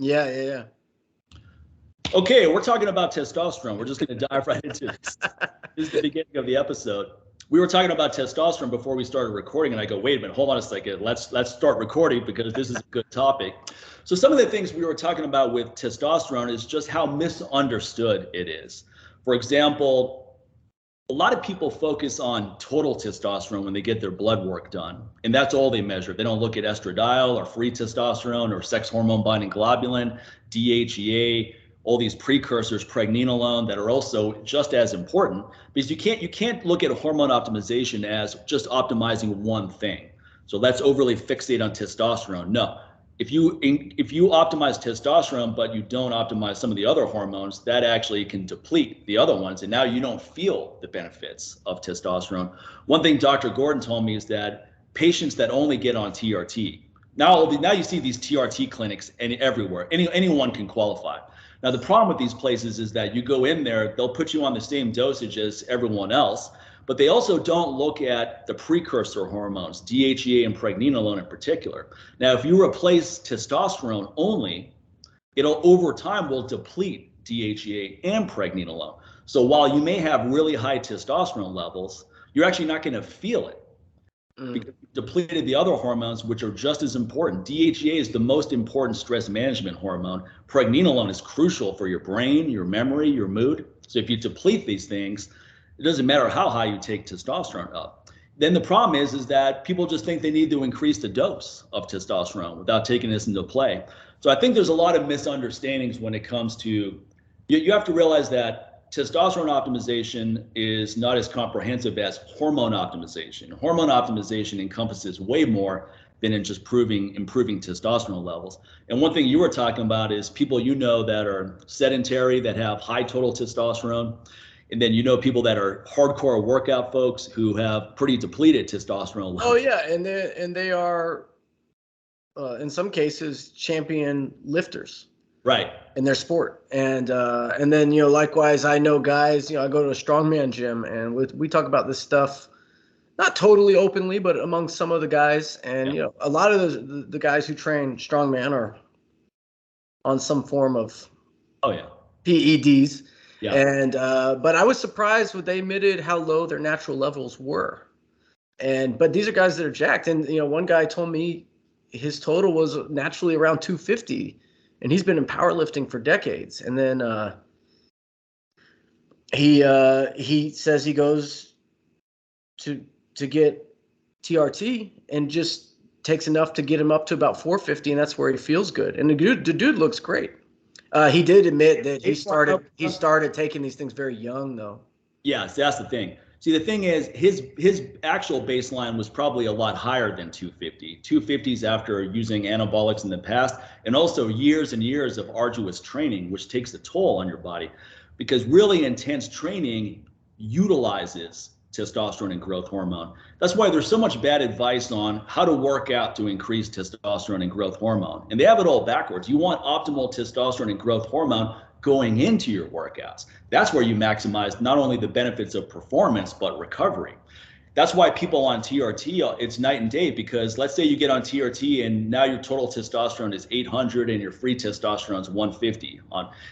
Yeah, yeah, yeah. Okay, we're talking about testosterone. We're just going to dive right into this. This is the beginning of the episode. We were talking about testosterone before we started recording, and I go, wait a minute, hold on a second. Let's start recording because this is a good topic. So some of the things we were talking about with testosterone is just how misunderstood it is. For example, a lot of people focus on total testosterone when they get their blood work done, and that's all they measure. They don't look at estradiol or free testosterone or sex hormone binding globulin, DHEA, all these precursors, pregnenolone, that are also just as important, because you can't look at hormone optimization as just optimizing one thing. So let's overly fixate on testosterone. No, if you optimize testosterone but you don't optimize some of the other hormones, that actually can deplete the other ones, and now you don't feel the benefits of testosterone. One thing Dr. Gordon told me is that patients that only get on TRT, now you see these TRT clinics everywhere. Anyone can qualify. Now, the problem with these places is that you go in there, they'll put you on the same dosage as everyone else, but they also don't look at the precursor hormones, DHEA and pregnenolone in particular. Now, if you replace testosterone only, it'll over time will deplete DHEA and pregnenolone. So while you may have really high testosterone levels, you're actually not going to feel it. Because you've depleted the other hormones, which are just as important. DHEA is the most important stress management hormone. Pregnenolone is crucial for your brain, your memory, your mood. So if you deplete these things, it doesn't matter how high you take testosterone up. Then the problem is that people just think they need to increase the dose of testosterone without taking this into play. So I think there's a lot of misunderstandings when it comes to, you have to realize that testosterone optimization is not as comprehensive as hormone optimization. Hormone optimization encompasses way more than in just improving testosterone levels. And one thing you were talking about is people that are sedentary, that have high total testosterone. And then people that are hardcore workout folks who have pretty depleted testosterone levels. Oh yeah, and they are in some cases champion lifters. Right. In their sport. And then, likewise, I know guys, I go to a strongman gym and we talk about this stuff, not totally openly, but among some of the guys. And, a lot of the guys who train strongman are on some form of PEDs. Yeah. And, but I was surprised when they admitted how low their natural levels were. But these are guys that are jacked. And, one guy told me his total was naturally around 250. And he's been in powerlifting for decades. And then he says he goes to get TRT and just takes enough to get him up to about 450, and that's where he feels good. And the dude looks great. He did admit that he started taking these things very young, though. Yes, that's the thing. See, the thing is, his actual baseline was probably a lot higher than 250. 250s after using anabolics in the past, and also years and years of arduous training, which takes a toll on your body, because really intense training utilizes testosterone and growth hormone. That's why there's so much bad advice on how to work out to increase testosterone and growth hormone. And they have it all backwards. You want optimal testosterone and growth hormone going into your workouts. That's where you maximize not only the benefits of performance, but recovery. That's why people on TRT, it's night and day, because let's say you get on TRT and now your total testosterone is 800 and your free testosterone is 150.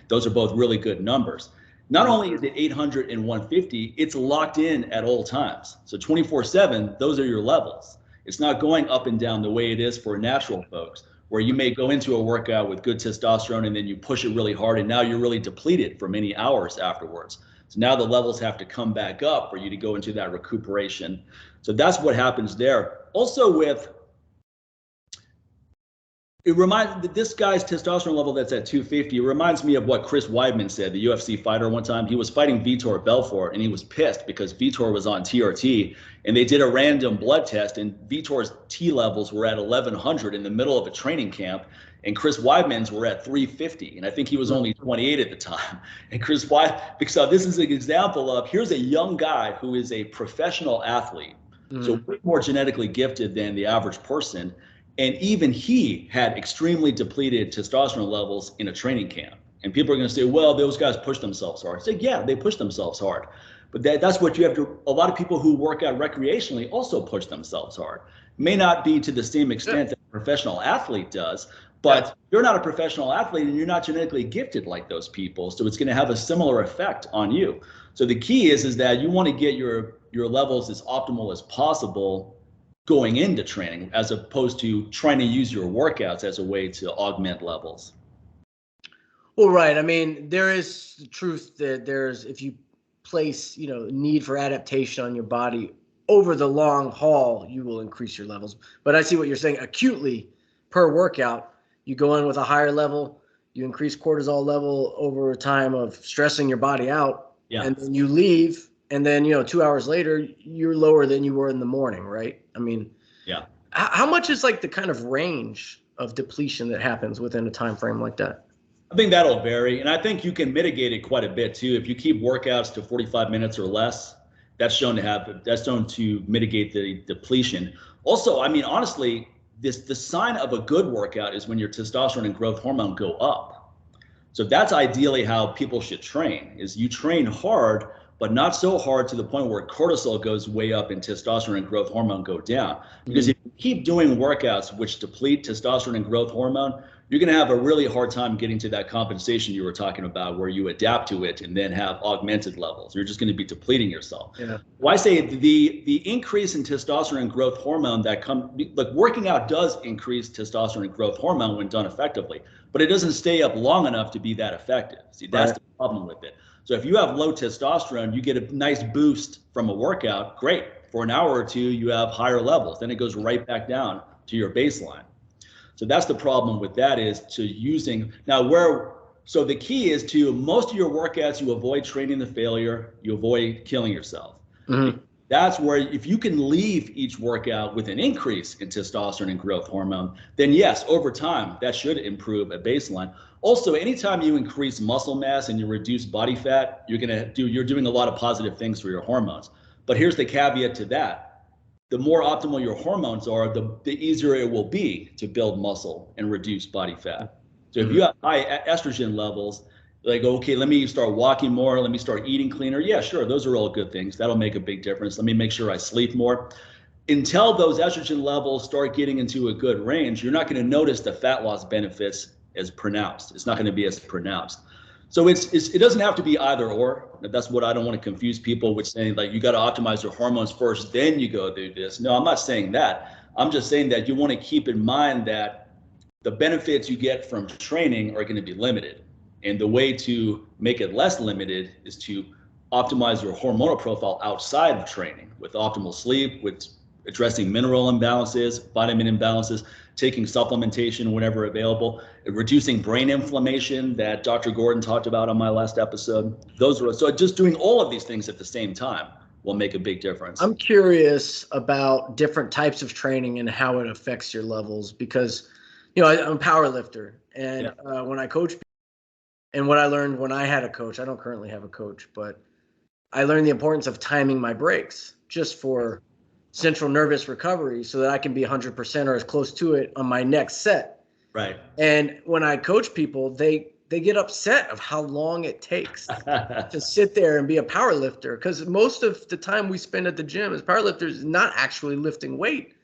Those are both really good numbers. Not only is it 800 and 150, it's locked in at all times. So 24/7, those are your levels. It's not going up and down the way it is for natural folks, where you may go into a workout with good testosterone and then you push it really hard and now you're really depleted for many hours afterwards. So now the levels have to come back up for you to go into that recuperation. So that's what happens there. Also it reminds this guy's testosterone level that's at 250. It reminds me of what Chris Weidman said, the UFC fighter one time. He was fighting Vitor Belfort and he was pissed because Vitor was on TRT and they did a random blood test and Vitor's T levels were at 1100 in the middle of a training camp and Chris Weidman's were at 350. And I think he was only 28 at the time. And Chris Weidman, because this is an example of, here's a young guy who is a professional athlete. So way more genetically gifted than the average person. And even he had extremely depleted testosterone levels in a training camp. And people are going to say, well, those guys push themselves hard. I say, yeah, they push themselves hard. But that's what you have to, a lot of people who work out recreationally also push themselves hard. May not be to the same extent that a professional athlete does, But you're not a professional athlete and you're not genetically gifted like those people. So it's going to have a similar effect on you. So the key is that you want to get your levels as optimal as possible going into training, as opposed to trying to use your workouts as a way to augment levels. Well, right. I mean, there is the truth that if you place, need for adaptation on your body over the long haul, you will increase your levels. But I see what you're saying. Acutely per workout, you go in with a higher level, you increase cortisol level over time of stressing your body out, and then you leave, and then 2 hours later you're lower than you were in the morning, right? I mean, how much is like the kind of range of depletion that happens within a time frame like that? I think that'll vary, and I think you can mitigate it quite a bit too. If you keep workouts to 45 minutes or less, that's shown to mitigate the depletion. Also, I mean, honestly, the sign of a good workout is when your testosterone and growth hormone go up. So that's ideally how people should train, is you train hard, but not so hard to the point where cortisol goes way up and testosterone and growth hormone go down. Because if you keep doing workouts which deplete testosterone and growth hormone, you're going to have a really hard time getting to that compensation you were talking about, where you adapt to it and then have augmented levels. You're just going to be depleting yourself. Well, I say the increase in testosterone and growth hormone working out does increase testosterone and growth hormone when done effectively, but it doesn't stay up long enough to be that effective. See, that's the problem with it. So if you have low testosterone, you get a nice boost from a workout. Great. For an hour or two, you have higher levels. Then it goes right back down to your baseline. So that's the problem with that, is to using so the key is to most of your workouts, you avoid training the failure, you avoid killing yourself. That's where, if you can leave each workout with an increase in testosterone and growth hormone, then yes, over time, that should improve a baseline. Also, anytime you increase muscle mass and you reduce body fat, you're doing a lot of positive things for your hormones. But here's the caveat to that. The more optimal your hormones are, the easier it will be to build muscle and reduce body fat. So if you have high estrogen levels, like, okay, let me start walking more, let me start eating cleaner. Yeah, sure, those are all good things. That'll make a big difference. Let me make sure I sleep more. Until those estrogen levels start getting into a good range, you're not going to notice the fat loss benefits as pronounced. It's not going to be as pronounced. So it doesn't have to be either or. That's what I don't want to confuse people with, saying like you got to optimize your hormones first, then you go do this. No, I'm not saying that. I'm just saying that you want to keep in mind that the benefits you get from training are going to be limited. And the way to make it less limited is to optimize your hormonal profile outside of training, with optimal sleep, with addressing mineral imbalances, vitamin imbalances, taking supplementation whenever available, reducing brain inflammation that Dr. Gordon talked about on my last episode. So just doing all of these things at the same time will make a big difference. I'm curious about different types of training and how it affects your levels, because, I'm a power lifter, and when I coach people, and what I learned when I had a coach, I don't currently have a coach, but I learned the importance of timing my breaks just for central nervous recovery, so that I can be 100% or as close to it on my next set. Right. And when I coach people, they get upset of how long it takes to sit there and be a power lifter, because most of the time we spend at the gym as power lifters is not actually lifting weight.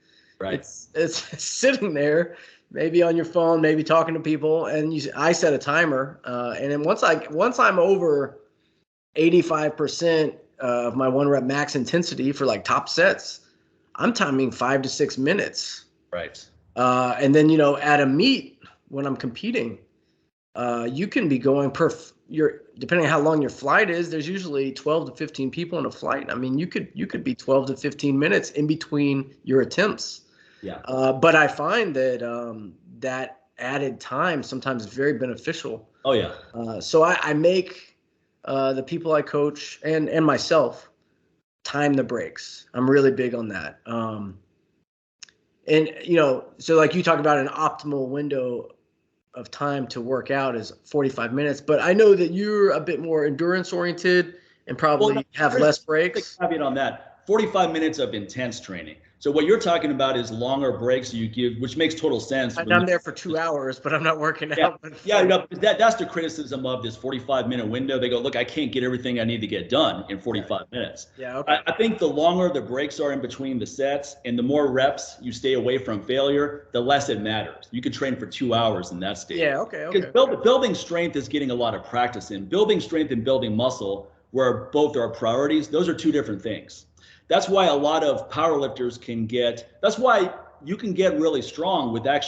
Right. It's sitting there, maybe on your phone, maybe talking to people, and I set a timer, and then once I'm over 85% of my 1 rep max intensity for like top sets, I'm timing 5 to 6 minutes. Right. And then, at a meet when I'm competing, you can be going depending on how long your flight is, there's usually 12 to 15 people in a flight. I mean, you could be 12 to 15 minutes in between your attempts. Yeah. But I find that that added time sometimes is very beneficial. Oh yeah. So I make the people I coach and myself time the breaks. I'm really big on that. And so like you talk about, an optimal window of time to work out is 45 minutes, but I know that you're a bit more endurance oriented and probably have less breaks. Caveat on that: 45 minutes of intense training. So what you're talking about is longer breaks you give, which makes total sense. I'm there for 2 hours, but I'm not working out. Yeah, no, that's the criticism of this 45-minute window. They go, look, I can't get everything I need to get done in 45 minutes. Yeah, okay. I think the longer the breaks are in between the sets and the more reps you stay away from failure, the less it matters. You could train for 2 hours in that stage. Yeah, okay. Because building strength is getting a lot of practice in. Building strength and building muscle, where both are priorities, those are two different things. That's why a lot of powerlifters that's why you can get really strong without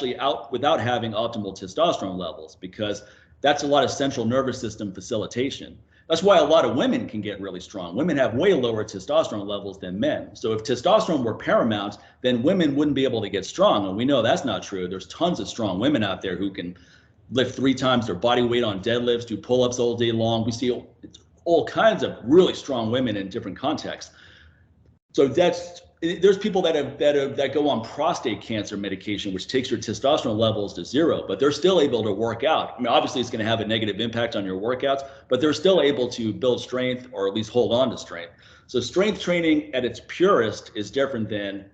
having optimal testosterone levels, because that's a lot of central nervous system facilitation. That's why a lot of women can get really strong. Women have way lower testosterone levels than men. So if testosterone were paramount, then women wouldn't be able to get strong. And we know that's not true. There's tons of strong women out there who can lift 3 times their body weight on deadlifts, do pull-ups all day long. We see all kinds of really strong women in different contexts. So there's people that go on prostate cancer medication, which takes your testosterone levels to 0, but they're still able to work out. I mean, obviously it's going to have a negative impact on your workouts, but they're still able to build strength, or at least hold on to strength. So strength training at its purest is different than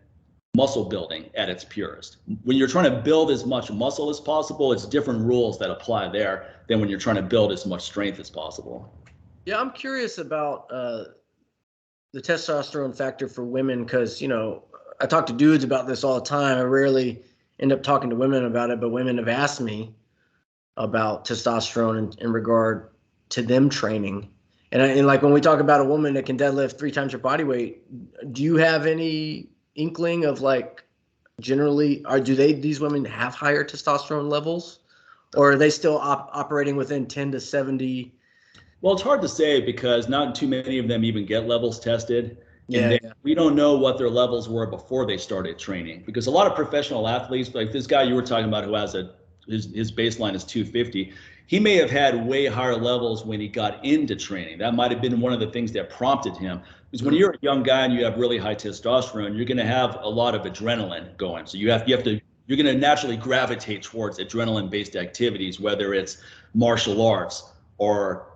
muscle building at its purest. When you're trying to build as much muscle as possible, it's different rules that apply there than when you're trying to build as much strength as possible. Yeah, I'm curious about the testosterone factor for women, because, I talk to dudes about this all the time. I rarely end up talking to women about it, but women have asked me about testosterone in regard to them training. And like when we talk about a woman that can deadlift 3 times her body weight, do you have any inkling of like generally, these women have higher testosterone levels, or are they still operating within 10 to 70? Well, it's hard to say because not too many of them even get levels tested. Yeah. We don't know what their levels were before they started training, because a lot of professional athletes, like this guy you were talking about who has his baseline is 250, he may have had way higher levels when he got into training. That might have been one of the things that prompted him. Because when you're a young guy and you have really high testosterone, you're going to have a lot of adrenaline going. So you're going to naturally gravitate towards adrenaline-based activities, whether it's martial arts or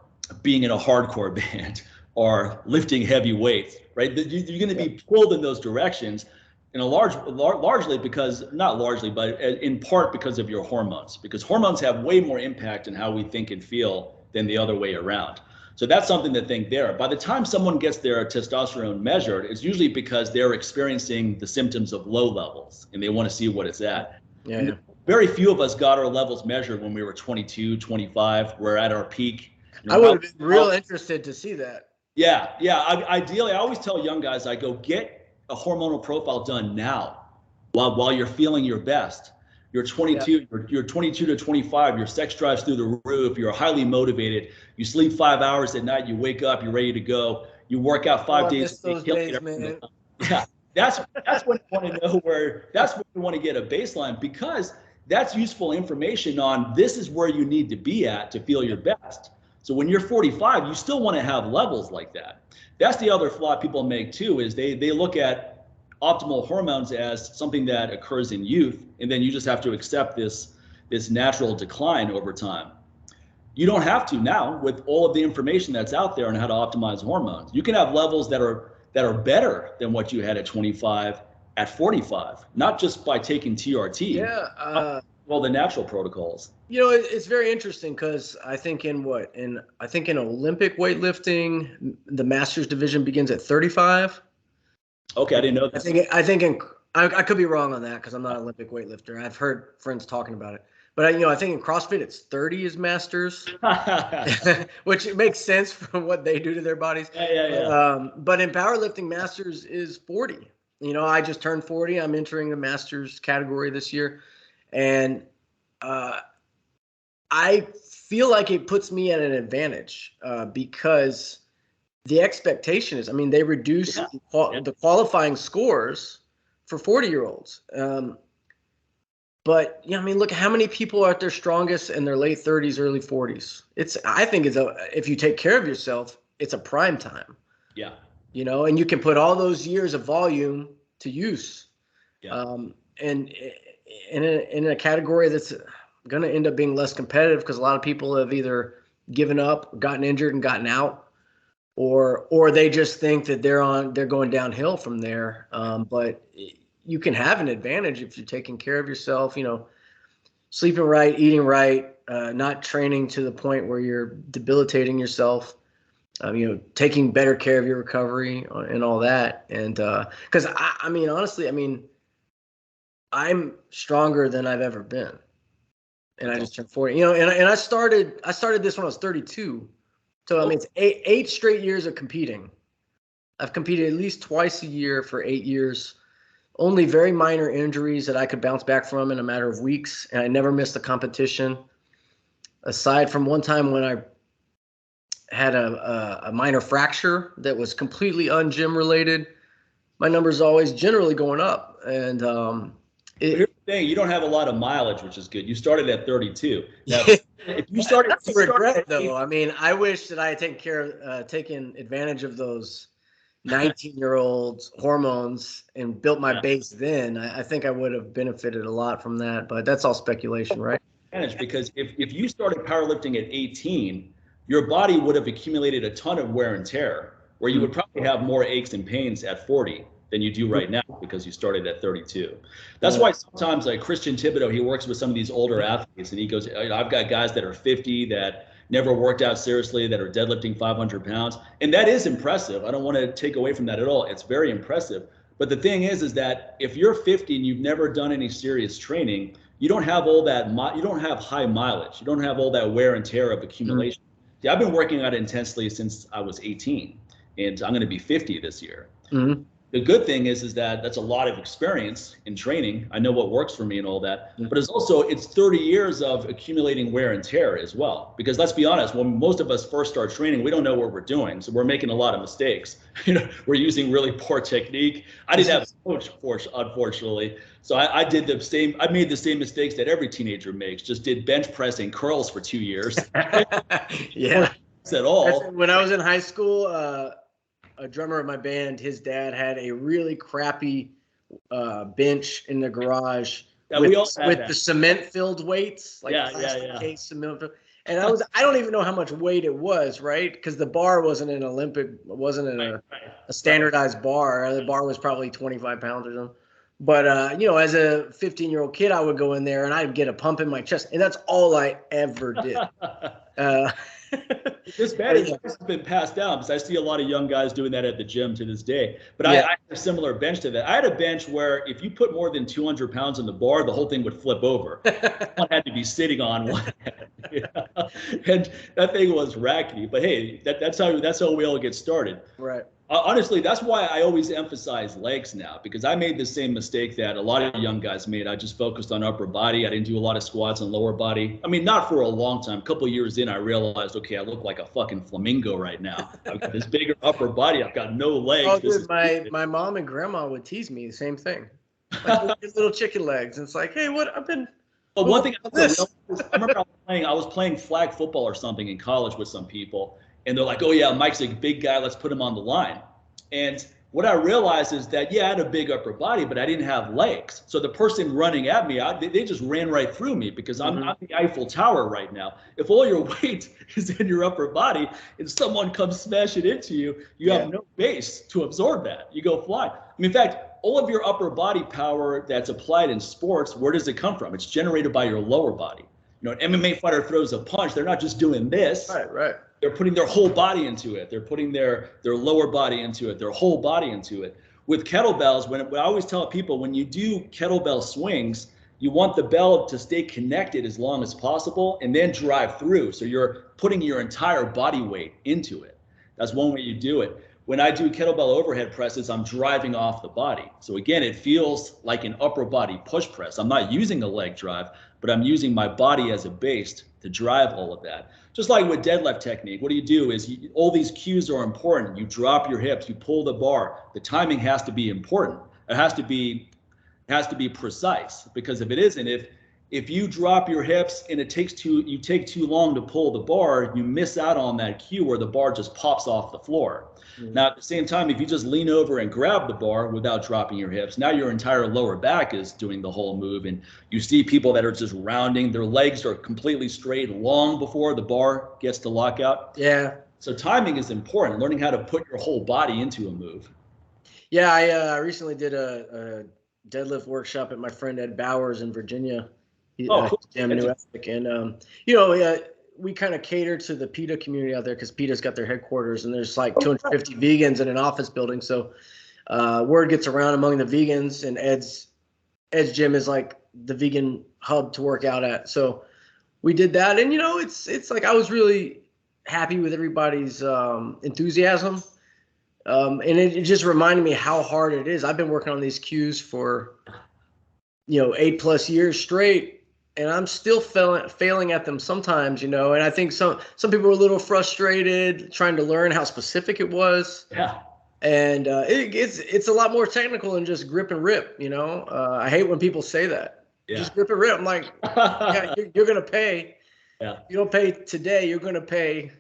being in a hardcore band or lifting heavy weights, right? You're going to be pulled in those directions, in a largely because, not largely, but in part because of your hormones, because hormones have way more impact on how we think and feel than the other way around. So that's something to think there. By the time someone gets their testosterone measured, it's usually because they're experiencing the symptoms of low levels and they want to see what it's at. Yeah. Very few of us got our levels measured when we were 22, 25. We're at our peak. I would have been real interested to see that. Yeah. Ideally, I always tell young guys, I go get a hormonal profile done now, while you're feeling your best. You're 22. Yeah. You're 22 to 25. Your sex drive's through the roof. You're highly motivated. You sleep 5 hours at night. You wake up. You're ready to go. You work out 5 days a week. Man. Yeah. That's when you want to know where. That's when you want to get a baseline, because that's useful information on this is where you need to be at to feel your best. So when you're 45, you still want to have levels like that. That's the other flaw people make too, is they look at optimal hormones as something that occurs in youth, and then you just have to accept this natural decline over time. You don't have to now, with all of the information that's out there on how to optimize hormones. You can have levels that are better than what you had at 25 at 45, not just by taking TRT. Yeah. Well, the natural protocols. It's very interesting because I think in Olympic weightlifting, the masters division begins at 35. Okay, I didn't know that. I could be wrong on that because I'm not an Olympic weightlifter. I've heard friends talking about it, but I think in CrossFit it's 30 is masters, which makes sense from what they do to their bodies. Yeah. But in powerlifting, masters is 40. I just turned 40. I'm entering the masters category this year. And I feel like it puts me at an advantage because the expectation is, they reduce the qualifying scores for 40-year-olds. But look how many people are at their strongest in their late 30s, early 40s. If you take care of yourself, it's a prime time. Yeah. And you can put all those years of volume to use. Yeah. And in a category that's going to end up being less competitive because a lot of people have either given up, gotten injured, and gotten out, or they just think that they're going downhill from there. But you can have an advantage if you're taking care of yourself, sleeping right, eating right, not training to the point where you're debilitating yourself, taking better care of your recovery and all that. And because honestly, I'm stronger than I've ever been. And I just turned 40, and I started this when I was 32. So it's eight straight years of competing. I've competed at least twice a year for 8 years. Only very minor injuries that I could bounce back from in a matter of weeks, and I never missed a competition. Aside from one time when I had a minor fracture that was completely un-gym related, my numbers always generally going up. And here's the thing: you don't have a lot of mileage, which is good. You started at 32. Now, if you started, that's a regret, though. I wish that I had taken advantage of those 19-year-olds hormones and built my base then. I think I would have benefited a lot from that, but that's all speculation, right? Because if you started powerlifting at 18, your body would have accumulated a ton of wear and tear, where you would probably have more aches and pains at 40 than you do right now because you started at 32. That's why sometimes, like Christian Thibodeau, he works with some of these older athletes, and he goes, I've got guys that are 50 that never worked out seriously, that are deadlifting 500 pounds. And that is impressive. I don't want to take away from that at all. It's very impressive. But the thing is that if you're 50 and you've never done any serious training, you don't have all that, you don't have high mileage. You don't have all that wear and tear of accumulation. See, I've been working out intensely since I was 18, and I'm going to be 50 this year. The good thing is that that's a lot of experience in training. I know what works for me and all that, but it's 30 years of accumulating wear and tear as well. Because let's be honest, when most of us first start training, we don't know what we're doing. So we're making a lot of mistakes. We're using really poor technique. I didn't have a coach, unfortunately. So I made the same mistakes that every teenager makes, just did bench press and curls for 2 years. Yeah. At all. When I was in high school, a drummer of my band, his dad had a really crappy bench in the garage with the cement-filled weights, case cement. And I don't even know how much weight it was, right? Because the bar wasn't a standardized bar. The bar was probably 25 pounds or something. But as a 15-year-old kid, I would go in there and I'd get a pump in my chest, and that's all I ever did. This bad has been passed down, because I see a lot of young guys doing that at the gym to this day. But I had a similar bench to that. I had a bench where if you put more than 200 pounds on the bar, the whole thing would flip over. One had to be sitting on one head. And that thing was rackety. But hey, that's how we all get started. Right. Honestly, that's why I always emphasize legs now, because I made the same mistake that a lot of young guys made. I just focused on upper body. I didn't do a lot of squats and lower body. Not for a long time. A couple of years in, I realized, okay, I look like a fucking flamingo right now. I've got this bigger upper body. I've got no legs. Oh, dude, my mom and grandma would tease me the same thing. Like little chicken legs. And it's like, hey, what I've been. Well, one thing I remember I was playing flag football or something in college with some people. And they're like, oh, yeah, Mike's a big guy. Let's put him on the line. And what I realized is that, I had a big upper body, but I didn't have legs. So the person running at me, they just ran right through me, because I'm the Eiffel Tower right now. If all your weight is in your upper body and someone comes smashing into you, you have no base to absorb that. You go flying. In fact, all of your upper body power that's applied in sports, where does it come from? It's generated by your lower body. An MMA fighter throws a punch. They're not just doing this. Right. They're putting their whole body into it. They're putting their lower body into it, their whole body into it. With kettlebells, when I always tell people, when you do kettlebell swings, you want the bell to stay connected as long as possible and then drive through. So you're putting your entire body weight into it. That's one way you do it. When I do kettlebell overhead presses, I'm driving off the body. So again, it feels like an upper body push press. I'm not using a leg drive, but I'm using my body as a base to drive all of that. Just like with deadlift technique, what do is all these cues are important. You drop your hips, you pull the bar. The timing has to be important. It has to be precise, because if it isn't, if you drop your hips and you take too long to pull the bar, you miss out on that cue where the bar just pops off the floor. Now, at the same time, if you just lean over and grab the bar without dropping your hips, now your entire lower back is doing the whole move. And you see people that are just rounding, their legs are completely straight long before the bar gets to lock out. Yeah. So timing is important, learning how to put your whole body into a move. Yeah, I recently did a deadlift workshop at my friend Ed Bowers in Virginia. Cool. Gym New Epic, and you know, we kind of cater to the PETA community out there because PETA's got their headquarters, and there's like 250 vegans in an office building. So word gets around among the vegans, and Ed's gym is like the vegan hub to work out at. So we did that, and you know, it's like I was really happy with everybody's enthusiasm, and it just reminded me how hard it is. I've been working on these cues for 8+ years straight, and I'm still failing at them sometimes, you know. And I think some people were a little frustrated trying to learn how specific it was. Yeah. And it's a lot more technical than just grip and rip, you know. I hate when people say that. Yeah. Just grip and rip. I'm like, yeah, you're gonna pay. Yeah. You don't pay today. You're gonna pay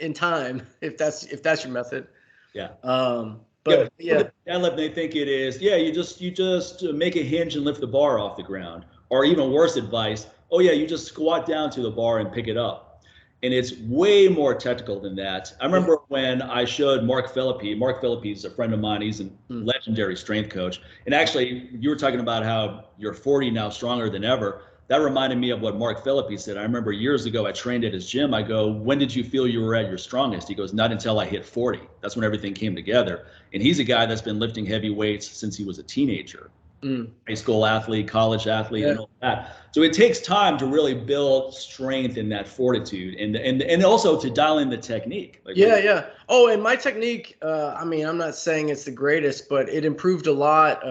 in time if that's your method. Yeah. But yeah, deadlift, they think it is. Yeah, you just make a hinge and lift the bar off the ground. Or even worse advice, oh yeah, you just squat down to the bar and pick it up. And it's way more technical than that. I remember when I showed Mark Philippi. Mark Philippi is a friend of mine. He's a legendary strength coach. And actually, you were talking about how you're 40 now, stronger than ever. That reminded me of what Mark Philippi said. I remember years ago, I trained at his gym. I go, when did you feel you were at your strongest? He goes, not until I hit 40. That's when everything came together. And he's a guy that's been lifting heavy weights since he was a teenager. High school athlete, college athlete, and all that. So it takes time to really build strength and that fortitude, and also to dial in the technique. Yeah. Oh, and my technique, I mean, I'm not saying it's the greatest, but it improved a lot.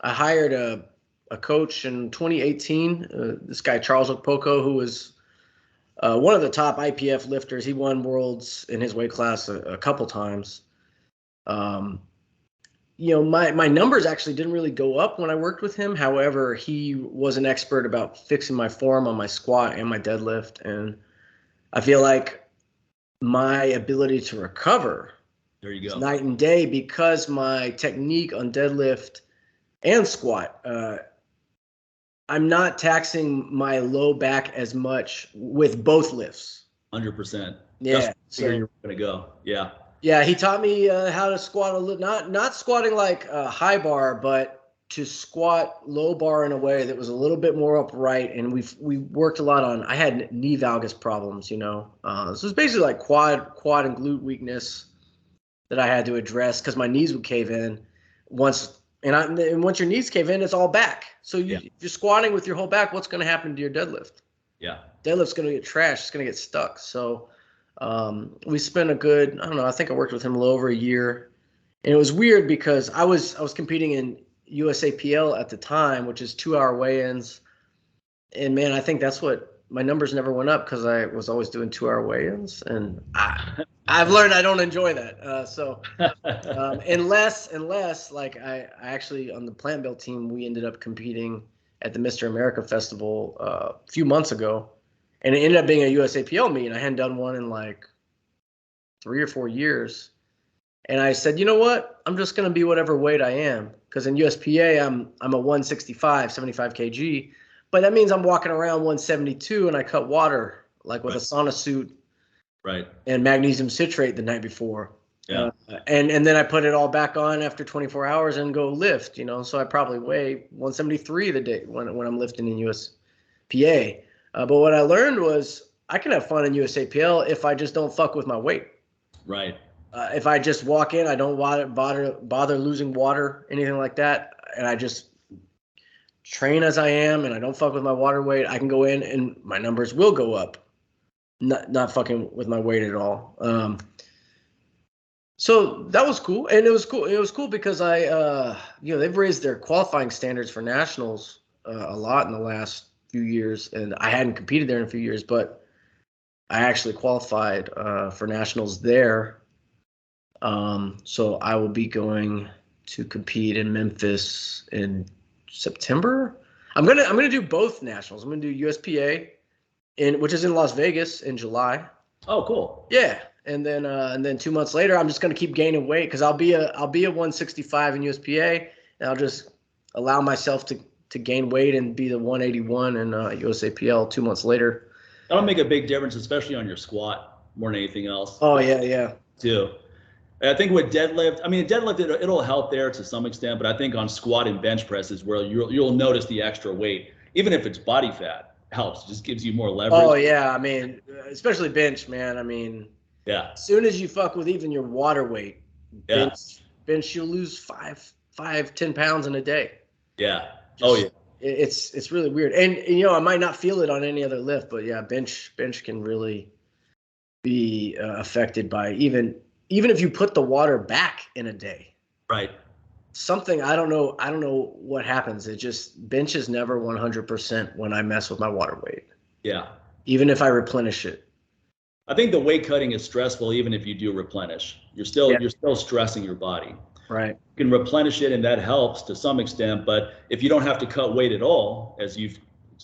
I hired a coach in 2018, this guy, Charles Okpoko, who was one of the top IPF lifters. He won worlds in his weight class a couple times. You know, my numbers actually didn't really go up when I worked with him. However, he was an expert about fixing my form on my squat and my deadlift. And I feel like my ability to recover is night and day because my technique on deadlift and squat, I'm not taxing my low back as much with both lifts. 100%. Yeah. That's where you're going to go. Yeah. Yeah, he taught me how to squat a little, not squatting like a high bar, but to squat low bar in a way that was a little bit more upright. And we worked a lot on. I had knee valgus problems, you know. So it's basically like quad and glute weakness that I had to address because my knees would cave in once. And once your knees cave in, it's all back. So you're squatting with your whole back. What's going to happen to your deadlift? Yeah, deadlift's going to get trashed. It's going to get stuck. So. We spent a good, I don't know, I think I worked with him a little over a year. And it was weird because I was competing in USAPL at the time, which is 2-hour weigh-ins. And man, I think that's what my numbers never went up because I was always doing 2-hour weigh-ins. And I've learned I don't enjoy that. Unless like I actually on the plant build team, we ended up competing at the Mr. America Festival a few months ago. And it ended up being a USAPL meet. I hadn't done one in like 3 or 4 years. And I said, you know what? I'm just going to be whatever weight I am. Because in USPA, I'm a 165, 75 kg. But that means I'm walking around 172 and I cut water, like with a sauna suit. Right. And magnesium citrate the night before. Yeah. And then I put it all back on after 24 hours and go lift, you know. So I probably weigh 173 the day when I'm lifting in USPA. But what I learned was I can have fun in USAPL if I just don't fuck with my weight. Right. If I just walk in, I don't bother losing water, anything like that, and I just train as I am, and I don't fuck with my water weight, I can go in and my numbers will go up. Not fucking with my weight at all. So that was cool, and it was cool. It was cool because they've raised their qualifying standards for nationals a lot in the last few years, and I hadn't competed there in a few years, but I actually qualified for nationals there. So I will be going to compete in Memphis in September. I'm gonna do both nationals. I'm gonna do USPA, which is in Las Vegas in July. Oh, cool. Yeah, and then 2 months later, I'm just gonna keep gaining weight because I'll be a 165 in USPA, and I'll just allow myself to gain weight and be the 181 in USAPL 2 months later. That'll make a big difference, especially on your squat more than anything else. Oh, yeah. Too. I think with deadlift, I mean, deadlift, it'll help there to some extent, but I think on squat and bench press is where you'll notice the extra weight, even if it's body fat, helps. It just gives you more leverage. Oh yeah, I mean, especially bench, man. I mean, yeah. As soon as you fuck with even your water weight, Yeah. bench, you'll lose 10 pounds in a day. Yeah. Just, it's really weird, and you know I might not feel it on any other lift, but yeah, bench can really be affected by even if you put the water back in a day. Right. Something I don't know what happens. It just bench is never 100% when I mess with my water weight. Yeah. Even if I replenish it. I think the weight cutting is stressful even if you do replenish. You're still stressing your body. Right. You can replenish it and that helps to some extent, but if you don't have to cut weight at all, as you've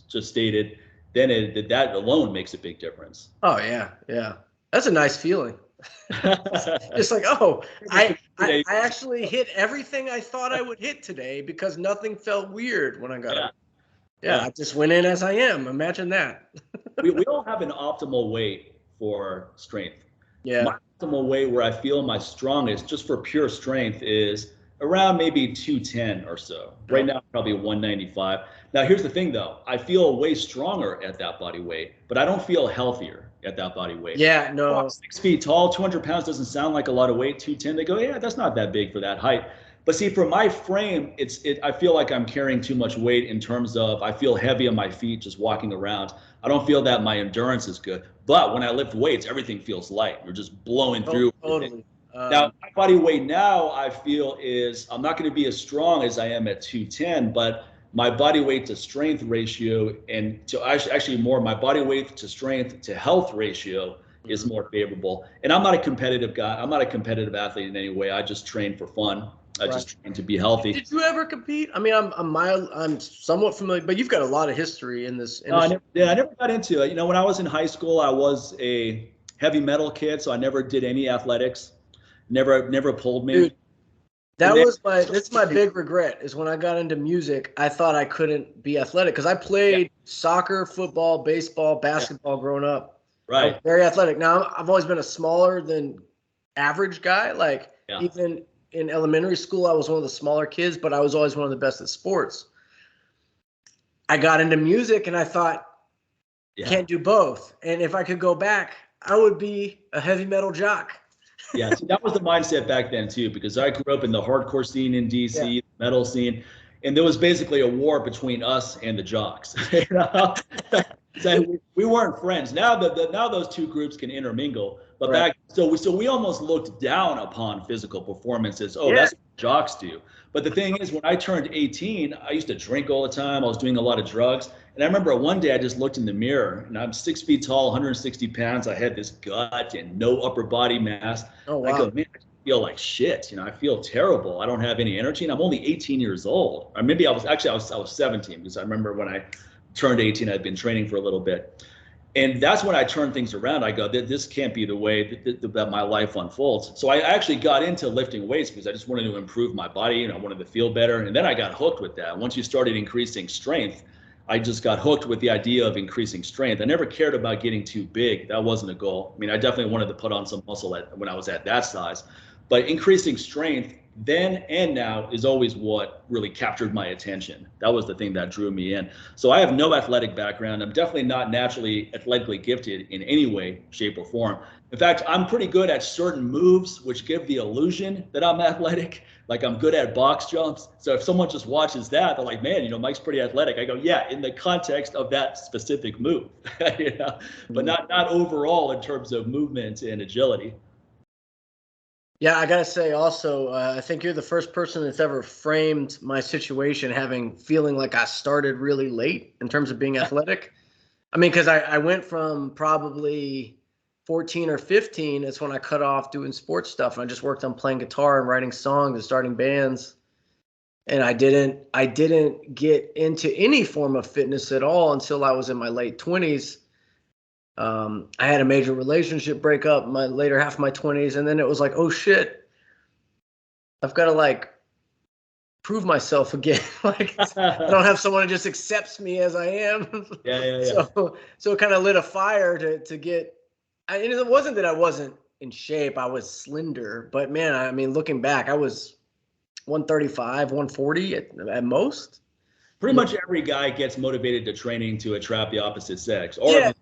just stated, then that alone makes a big difference. Oh yeah, yeah. That's a nice feeling. Just like, oh, I actually hit everything I thought I would hit today because nothing felt weird when I got up. Yeah, I just went in as I am. Imagine that. we all have an optimal weight for strength. Yeah. My optimal weight where I feel my strongest, just for pure strength, is around maybe 210 or so. Right now, probably 195. Now, here's the thing, though. I feel way stronger at that body weight, but I don't feel healthier at that body weight. Yeah, no. I'm 6 feet tall, 200 pounds doesn't sound like a lot of weight. 210, they go, yeah, that's not that big for that height. But see, for my frame, I feel like I'm carrying too much weight in terms of I feel heavy on my feet just walking around. I don't feel that my endurance is good. But when I lift weights, everything feels light. You're just blowing through. Totally. Now, my body weight now, I feel is I'm not going to be as strong as I am at 210, but my body weight to strength ratio and to actually more my body weight to strength to health ratio is more favorable. And I'm not a competitive guy. I'm not a competitive athlete in any way. I just train for fun. I just train to be healthy. Did you ever compete? I mean, I'm somewhat familiar, but you've got a lot of history in this industry. I never got into it. You know, when I was in high school, I was a heavy metal kid, so I never did any athletics. Never pulled me. Dude, that's my big regret is when I got into music, I thought I couldn't be athletic because I played soccer, football, baseball, basketball growing up. Right. Very athletic. Now I've always been a smaller than average guy. Like even in elementary school, I was one of the smaller kids, but I was always one of the best at sports. I got into music and I thought, can't do both. And if I could go back, I would be a heavy metal jock. Yeah, so that was the mindset back then too, because I grew up in the hardcore scene in DC, the metal scene, and there was basically a war between us and the jocks. You know? So we weren't friends. Now now those two groups can intermingle, but back so we almost looked down upon physical performances. Oh, that's what jocks do. But the thing is, when I turned 18, I used to drink all the time. I was doing a lot of drugs. And I remember one day I just looked in the mirror and I'm 6 feet tall, 160 pounds. I had this gut and no upper body mass. Oh, wow. I go, man, I feel like shit. You know, I feel terrible. I don't have any energy. And I'm only 18 years old. Or maybe I was 17 because I remember when I turned 18, I'd been training for a little bit. And that's when I turned things around. I go, this can't be the way that my life unfolds. So I actually got into lifting weights because I just wanted to improve my body and I wanted to feel better. And then I got hooked with that. Once you started increasing strength, I just got hooked with the idea of increasing strength. I never cared about getting too big. That wasn't a goal. I mean, I definitely wanted to put on some muscle when I was at that size. But increasing strength then and now is always what really captured my attention. That was the thing that drew me in. So I have no athletic background. I'm definitely not naturally athletically gifted in any way, shape, or form. In fact, I'm pretty good at certain moves which give the illusion that I'm athletic. Like I'm good at box jumps. So if someone just watches that, they're like, man, you know, Mike's pretty athletic. I go, yeah, in the context of that specific move, you know, but not overall in terms of movement and agility. Yeah, I gotta say also, I think you're the first person that's ever framed my situation feeling like I started really late in terms of being athletic. I mean, because I went from probably 14 or 15. That's when I cut off doing sports stuff, and I just worked on playing guitar and writing songs and starting bands. And I didn't get into any form of fitness at all until I was in my late 20s. I had a major relationship breakup in my later half of my 20s, and then it was like, oh shit, I've got to like prove myself again. Like I don't have someone who just accepts me as I am. Yeah. So it kind of lit a fire to get. And it wasn't that I wasn't in shape. I was slender, but man, I mean, looking back, I was 135, 140 at most. Pretty much every guy gets motivated to training to attract the opposite sex, Yeah.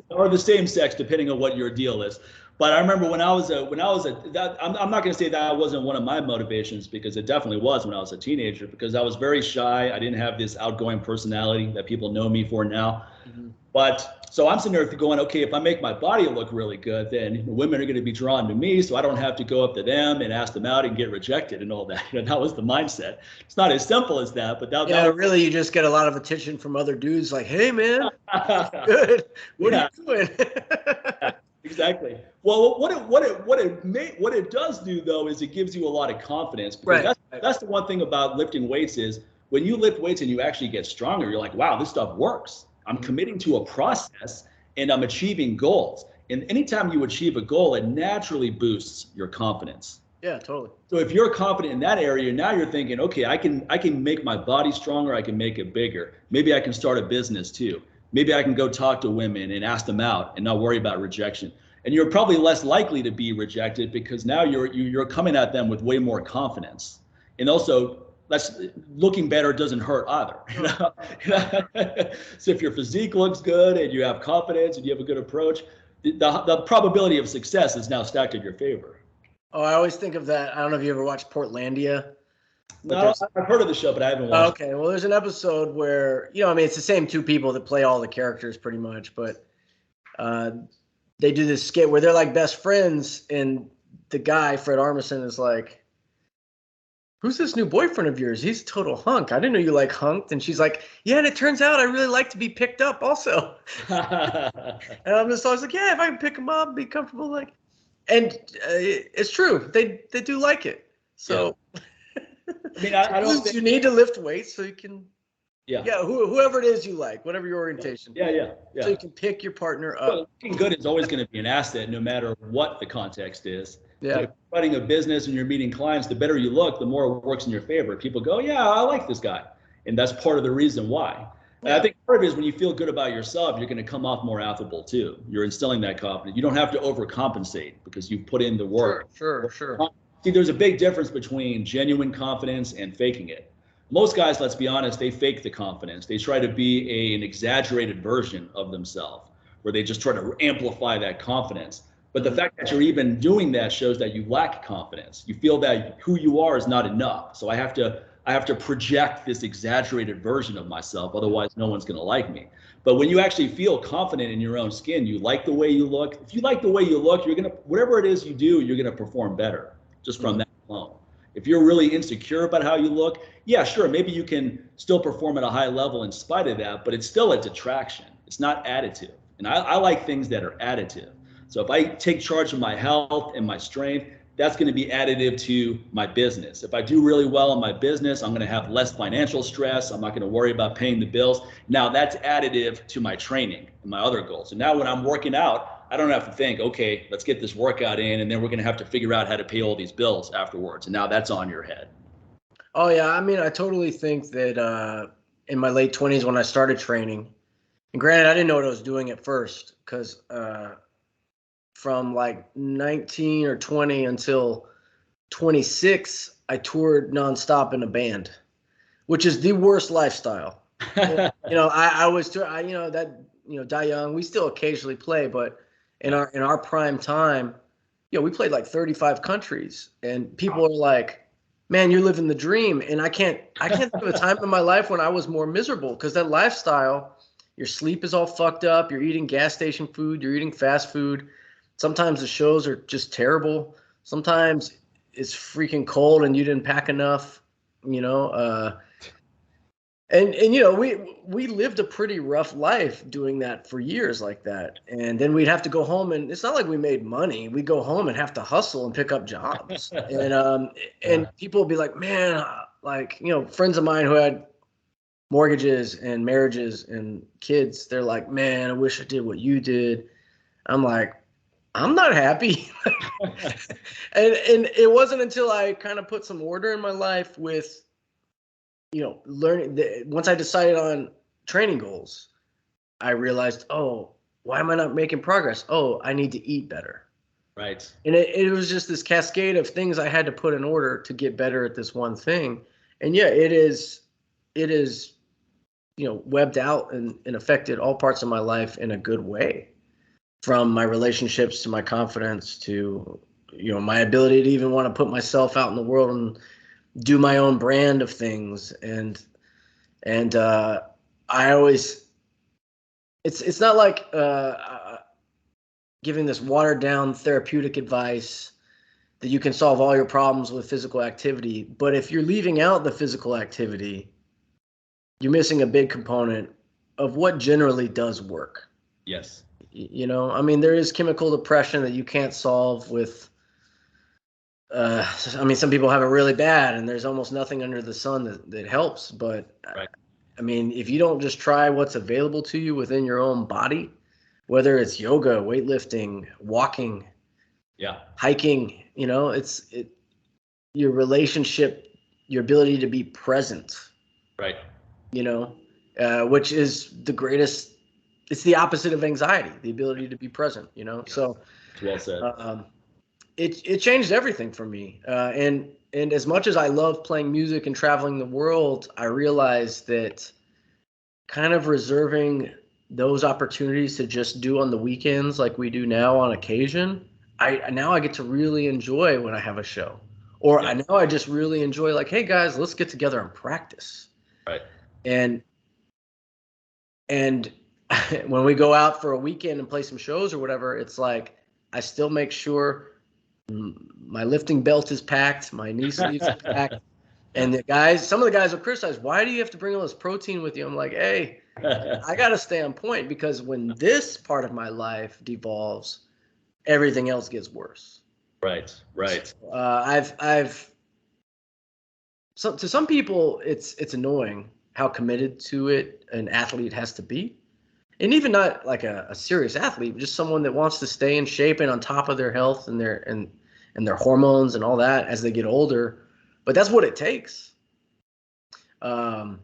or the same sex, depending on what your deal is. But I remember when I was I'm not going to say that wasn't one of my motivations, because it definitely was when I was a teenager, because I was very shy. I didn't have this outgoing personality that people know me for now. Mhm. But so I'm sitting there going, okay, if I make my body look really good, then women are going to be drawn to me, so I don't have to go up to them and ask them out and get rejected and all that. And that was the mindset. It's not as simple as that, but that was really, you just get a lot of attention from other dudes like, hey, man, good. What are you doing? Exactly. Well, what it does do, though, is it gives you a lot of confidence, because that's the one thing about lifting weights is when you lift weights and you actually get stronger, you're like, wow, this stuff works. I'm committing to a process and I'm achieving goals. And anytime you achieve a goal, it naturally boosts your confidence. Yeah, totally. So if you're confident in that area, now you're thinking, okay, I can make my body stronger. I can make it bigger. Maybe I can start a business too. Maybe I can go talk to women and ask them out and not worry about rejection. And you're probably less likely to be rejected, because now you're coming at them with way more confidence. And also, looking better doesn't hurt either. So if your physique looks good and you have confidence and you have a good approach, the probability of success is now stacked in your favor. Oh, I always think of that. I don't know if you ever watched Portlandia. No, I've heard of the show, but I haven't watched it. Okay, well, there's an episode where, I mean, it's the same two people that play all the characters pretty much, but they do this skit where they're like best friends, and the guy, Fred Armisen, is like, who's this new boyfriend of yours? He's a total hunk. I didn't know you like hunked. And she's like, yeah, and it turns out I really like to be picked up also. And I'm just always like, yeah, if I can pick him up, be comfortable, like, and it's true. They do like it. So I mean, I don't think you need to lift weights so you can, yeah, whoever it is you like, whatever your orientation. Yeah. So you can pick your partner up. Well, looking good is always going to be an asset, no matter what the context is. Yeah. So if you're running a business and you're meeting clients, the better you look, the more it works in your favor. People go, yeah, I like this guy. And that's part of the reason why. And I think part of it is when you feel good about yourself, you're going to come off more affable too. You're instilling that confidence. You don't have to overcompensate because you put in the work. Sure. See, there's a big difference between genuine confidence and faking it. Most guys, let's be honest, they fake the confidence. They try to be an exaggerated version of themselves, where they just try to amplify that confidence. But the fact that you're even doing that shows that you lack confidence. You feel that who you are is not enough. So I have to project this exaggerated version of myself, otherwise no one's going to like me. But when you actually feel confident in your own skin, you like the way you look. If you like the way you look, you're going to, whatever it is you do, you're going to perform better just from that alone. If you're really insecure about how you look, yeah, sure, maybe you can still perform at a high level in spite of that, but it's still a detraction. It's not additive. And I like things that are additive. So if I take charge of my health and my strength, that's going to be additive to my business. If I do really well in my business, I'm going to have less financial stress. I'm not going to worry about paying the bills. Now that's additive to my training and my other goals. And now when I'm working out, I don't have to think, okay, let's get this workout in, and then we're going to have to figure out how to pay all these bills afterwards. And now that's on your head. Oh, yeah. I mean, I totally think that in my late 20s when I started training, and granted, I didn't know what I was doing at first, because from like 19 or 20 until 26, I toured nonstop in a band, which is the worst lifestyle. I was, die young. We still occasionally play, but in our prime time, we played like 35 countries, and people are like, man, you're living the dream. And I can't think of a time in my life when I was more miserable, because that lifestyle, your sleep is all fucked up. You're eating gas station food. You're eating fast food. Sometimes the shows are just terrible. Sometimes it's freaking cold and you didn't pack enough, And we lived a pretty rough life doing that for years like that. And then we'd have to go home, and it's not like we made money. We'd go home and have to hustle and pick up jobs. And people would be like, man, friends of mine who had mortgages and marriages and kids, they're like, man, I wish I did what you did. I'm like, I'm not happy. and it wasn't until I kind of put some order in my life with, learning. Once I decided on training goals, I realized, oh, why am I not making progress? Oh, I need to eat better. Right. And it was just this cascade of things I had to put in order to get better at this one thing. And yeah, it is, webbed out and affected all parts of my life in a good way, from my relationships to my confidence to, my ability to even want to put myself out in the world and do my own brand of things. And I always, it's not like giving this watered down therapeutic advice that you can solve all your problems with physical activity. But if you're leaving out the physical activity, you're missing a big component of what generally does work. Yes. I mean, there is chemical depression that you can't solve with, some people have it really bad and there's almost nothing under the sun that helps. But right. I mean, if you don't just try what's available to you within your own body, whether it's yoga, weightlifting, walking, hiking, your relationship, your ability to be present, right. Which is the greatest, it's the opposite of anxiety, the ability to be present, Yes. So well said. It changed everything for me. And as much as I love playing music and traveling the world, I realized that kind of reserving those opportunities to just do on the weekends like we do now on occasion, I get to really enjoy when I have a show. Or I know I just really enjoy, like, hey guys, let's get together and practice. Right. And when we go out for a weekend and play some shows or whatever, it's like I still make sure my lifting belt is packed, my knee sleeves are packed. And some of the guys will criticize, why do you have to bring all this protein with you? I'm like, hey, I got to stay on point, because when this part of my life devolves, everything else gets worse. Right. So, to some people, it's annoying how committed to it an athlete has to be. And even not like a serious athlete, but just someone that wants to stay in shape and on top of their health and their hormones and all that as they get older. But that's what it takes. Well,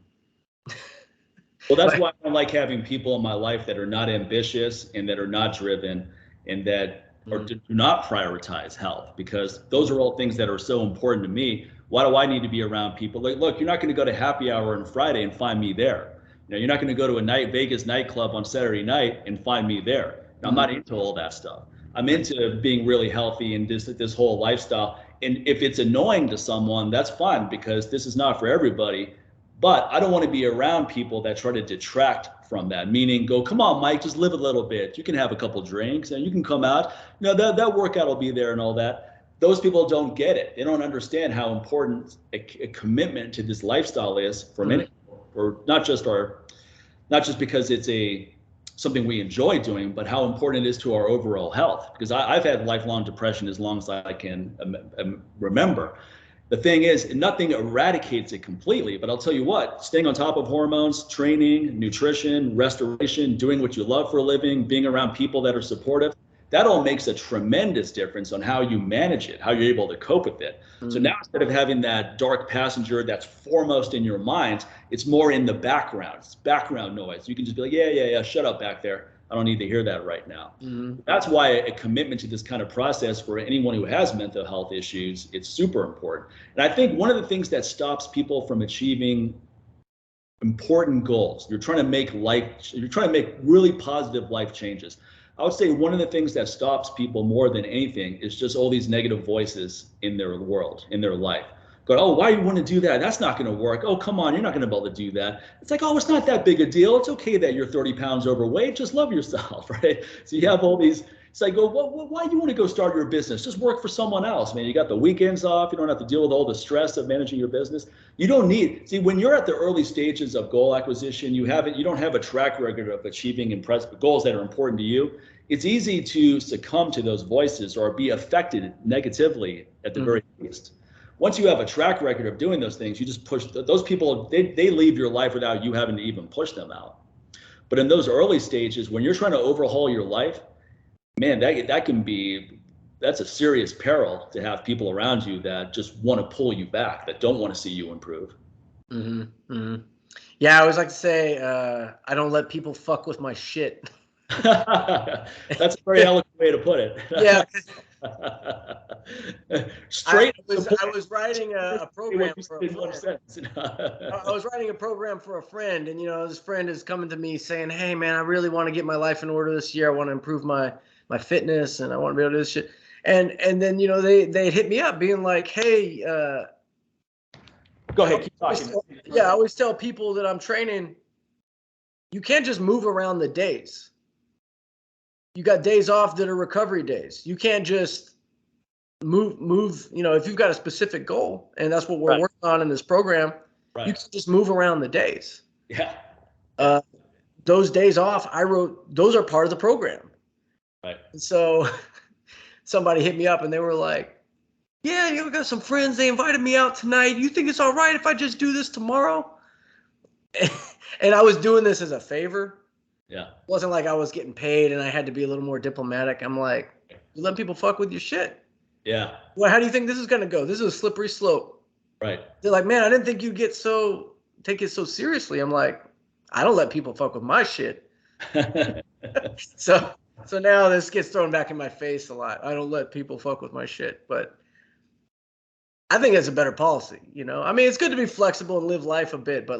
that's why I don't like having people in my life that are not ambitious and that are not driven and that or do not prioritize health, because those are all things that are so important to me. Why do I need to be around people? Like, look, you're not going to go to happy hour on Friday and find me there. You're not going to go to a Vegas nightclub on Saturday night and find me there. I'm not into all that stuff. I'm into being really healthy and this whole lifestyle. And if it's annoying to someone, that's fine, because this is not for everybody. But I don't want to be around people that try to detract from that, meaning go, come on, Mike, just live a little bit. You can have a couple drinks and you can come out. That workout will be there and all that. Those people don't get it. They don't understand how important a commitment to this lifestyle is for many people, or not just because it's something we enjoy doing, but how important it is to our overall health. Because I've had lifelong depression as long as I can remember. The thing is, nothing eradicates it completely, but I'll tell you what, staying on top of hormones, training, nutrition, restoration, doing what you love for a living, being around people that are supportive, that all makes a tremendous difference on how you manage it, how you're able to cope with it. So now, instead of having that dark passenger that's foremost in your mind, it's more in the background. It's background noise. You can just be like, yeah, shut up back there. I don't need to hear that right now. That's why a commitment to this kind of process for anyone who has mental health issues, it's super important. And I think one of the things that stops people from achieving important goals, you're trying to make really positive life changes. I would say one of the things that stops people more than anything is just all these negative voices in their world, in their life. Go, oh, why do you want to do that? That's not going to work. Oh, come on, you're not going to be able to do that. It's like, oh, it's not that big a deal. It's okay that you're 30 pounds overweight. Just love yourself, right? So you have all these, it's like, why do you want to go start your business? Just work for someone else, man. You got the weekends off. You don't have to deal with all the stress of managing your business. You don't need, see, when you're at the early stages of goal acquisition, you don't have a track record of achieving impressive goals that are important to you. It's easy to succumb to those voices or be affected negatively at the very least. Once you have a track record of doing those things, you just push those people, they leave your life without you having to even push them out. But in those early stages, when you're trying to overhaul your life, man, that's a serious peril to have people around you that just want to pull you back, that don't want to see you improve. Yeah, I always like to say, I don't let people fuck with my shit. That's a very eloquent way to put it. Yeah, Straight. I was writing a program for a friend. I was writing a program for a friend, and this friend is coming to me saying, "Hey, man, I really want to get my life in order this year. I want to improve my fitness, and I want to be able to do this shit." And then they hit me up, being like, "Hey, go ahead, keep talking." Yeah, I always tell people that I'm training, you can't just move around the days. You got days off that are recovery days. You can't just move. If you've got a specific goal, and that's what we're working on in this program, you can just move around the days. Yeah. Those days off, I wrote, those are part of the program. Right. And so somebody hit me up and they were like, "Yeah, we got some friends. They invited me out tonight. You think it's all right if I just do this tomorrow?" And I was doing this as a favor. Yeah. It wasn't like I was getting paid and I had to be a little more diplomatic. I'm like, you let people fuck with your shit. Yeah. Well, how do you think this is going to go? This is a slippery slope. Right. They're like, "Man, I didn't think you'd take it so seriously." I'm like, I don't let people fuck with my shit. So now this gets thrown back in my face a lot. I don't let people fuck with my shit, but I think that's a better policy. I mean, it's good to be flexible and live life a bit, but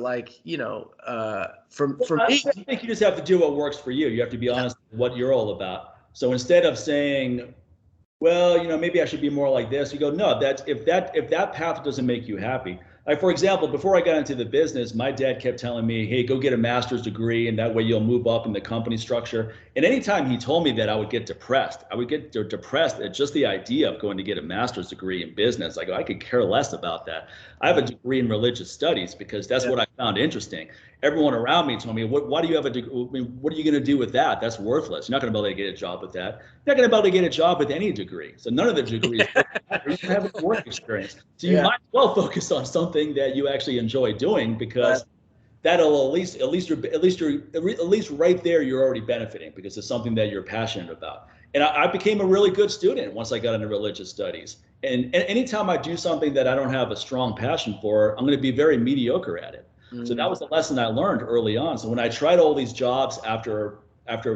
for me, I think you just have to do what works for you. You have to be honest with what you're all about. So instead of saying, well, maybe I should be more like this, you go, no, if that path doesn't make you happy. Like, for example, before I got into the business, my dad kept telling me, "Hey, go get a master's degree, and that way you'll move up in the company structure." And anytime he told me that, I would get depressed. I would get depressed at just the idea of going to get a master's degree in business. I could care less about that. I have a degree in religious studies because that's what I found interesting. Everyone around me told me, why do you have a degree? What are you going to do with that? That's worthless. You're not going to be able to get a job with that. You're not going to be able to get a job with any degree. So none of the degrees you have a work experience. So you might as well focus on something that you actually enjoy doing, because that'll at least right there, you're already benefiting because it's something that you're passionate about. And I became a really good student once I got into religious studies. And anytime I do something that I don't have a strong passion for, I'm going to be very mediocre at it. So that was the lesson I learned early on. So when I tried all these jobs after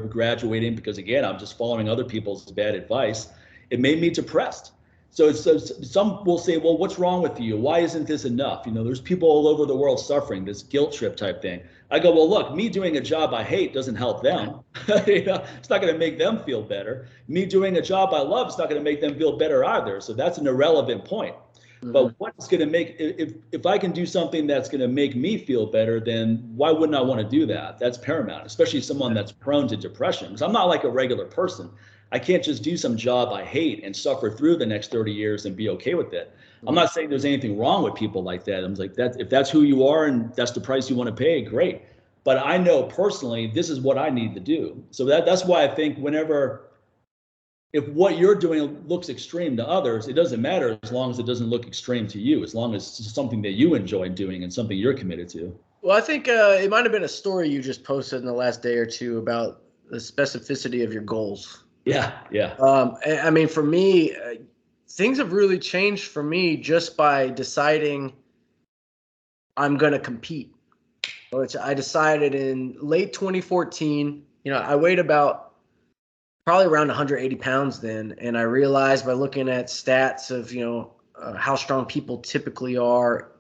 graduating, because again, I'm just following other people's bad advice, it made me depressed. So some will say, well, what's wrong with you? Why isn't this enough? There's people all over the world suffering, this guilt trip type thing. I go, well, look, me doing a job I hate doesn't help them. It's not going to make them feel better. Me doing a job I love is not going to make them feel better either. So that's an irrelevant point. But what's going to make, if I can do something that's going to make me feel better, then why wouldn't I want to do that? That's paramount, especially someone that's prone to depression. Because I'm not like a regular person. I can't just do some job I hate and suffer through the next 30 years and be okay with it. I'm not saying there's anything wrong with people like that. I'm like, if that's who you are and that's the price you want to pay, great. But I know personally, this is what I need to do. So that's why I think if what you're doing looks extreme to others, it doesn't matter as long as it doesn't look extreme to you, as long as it's something that you enjoy doing and something you're committed to. Well, I think it might have been a story you just posted in the last day or two about the specificity of your goals. Yeah. I mean, for me, things have really changed for me just by deciding I'm going to compete. Which I decided in late 2014. I weighed probably around 180 pounds then, and I realized by looking at stats of how strong people typically are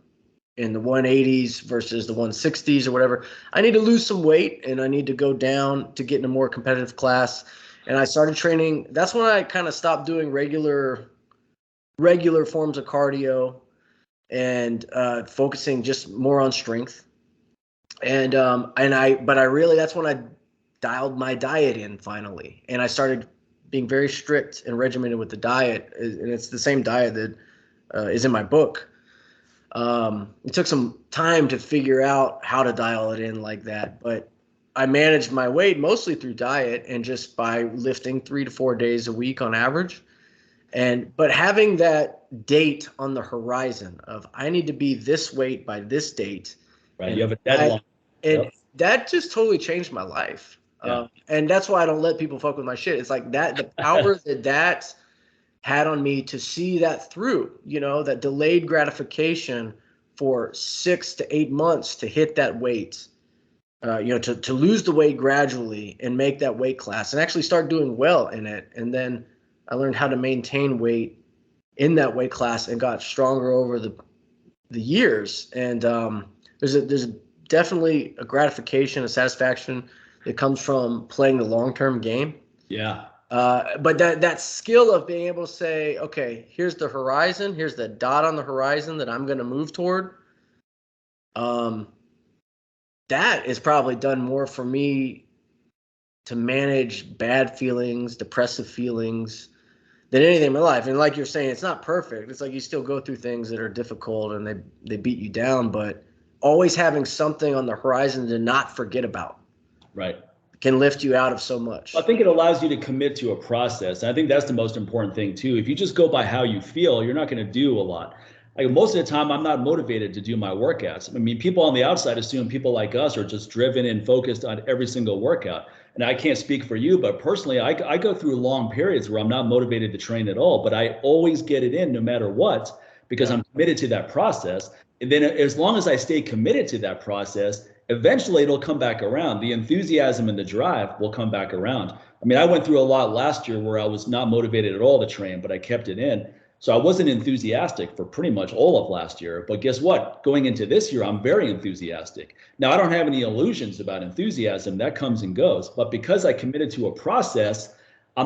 in the 180s versus the 160s or whatever, I need to lose some weight and I need to go down to get in a more competitive class. And I started training. That's when I kind of stopped doing regular forms of cardio and focusing just more on strength. And that's when I dialed my diet in finally. And I started being very strict and regimented with the diet. And it's the same diet that is in my book. It took some time to figure out how to dial it in like that, but I managed my weight mostly through diet and just by lifting 3 to 4 days a week on average. But having that date on the horizon of I need to be this weight by this date. Right. You have a deadline. That just totally changed my life. Yeah. And that's why I don't let people fuck with my shit. It's like that, the power that had on me to see that through, that delayed gratification for 6 to 8 months to hit that weight, to lose the weight gradually and make that weight class and actually start doing well in it. And then I learned how to maintain weight in that weight class and got stronger over the years. And there's definitely a gratification, a satisfaction that comes from playing the long-term game. Yeah. But that skill of being able to say, okay, here's the horizon, here's the dot on the horizon that I'm going to move toward. That is probably done more for me to manage bad feelings, depressive feelings than anything in my life. And like you're saying, it's not perfect. It's like you still go through things that are difficult and they beat you down, but always having something on the horizon to not forget about. Right. Can lift you out of so much. I think it allows you to commit to a process. And I think that's the most important thing too. If you just go by how you feel, you're not going to do a lot. Like most of the time, I'm not motivated to do my workouts. I mean, people on the outside assume people like us are just driven and focused on every single workout. And I can't speak for you, but personally, I go through long periods where I'm not motivated to train at all, but I always get it in no matter what, because I'm committed to that process. And then as long as I stay committed to that process, eventually it'll come back around. The enthusiasm and the drive will come back around. I mean, I went through a lot last year where I was not motivated at all to train, but I kept it in. So I wasn't enthusiastic for pretty much all of last year. But guess what? Going into this year, I'm very enthusiastic. Now, I don't have any illusions about enthusiasm. That comes and goes. But because I committed to a process, I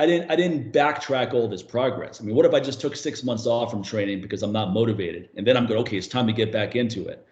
didn't backtrack all this progress. I mean, what if I just took 6 months off from training because I'm not motivated? And then I'm going, okay, it's time to get back into it.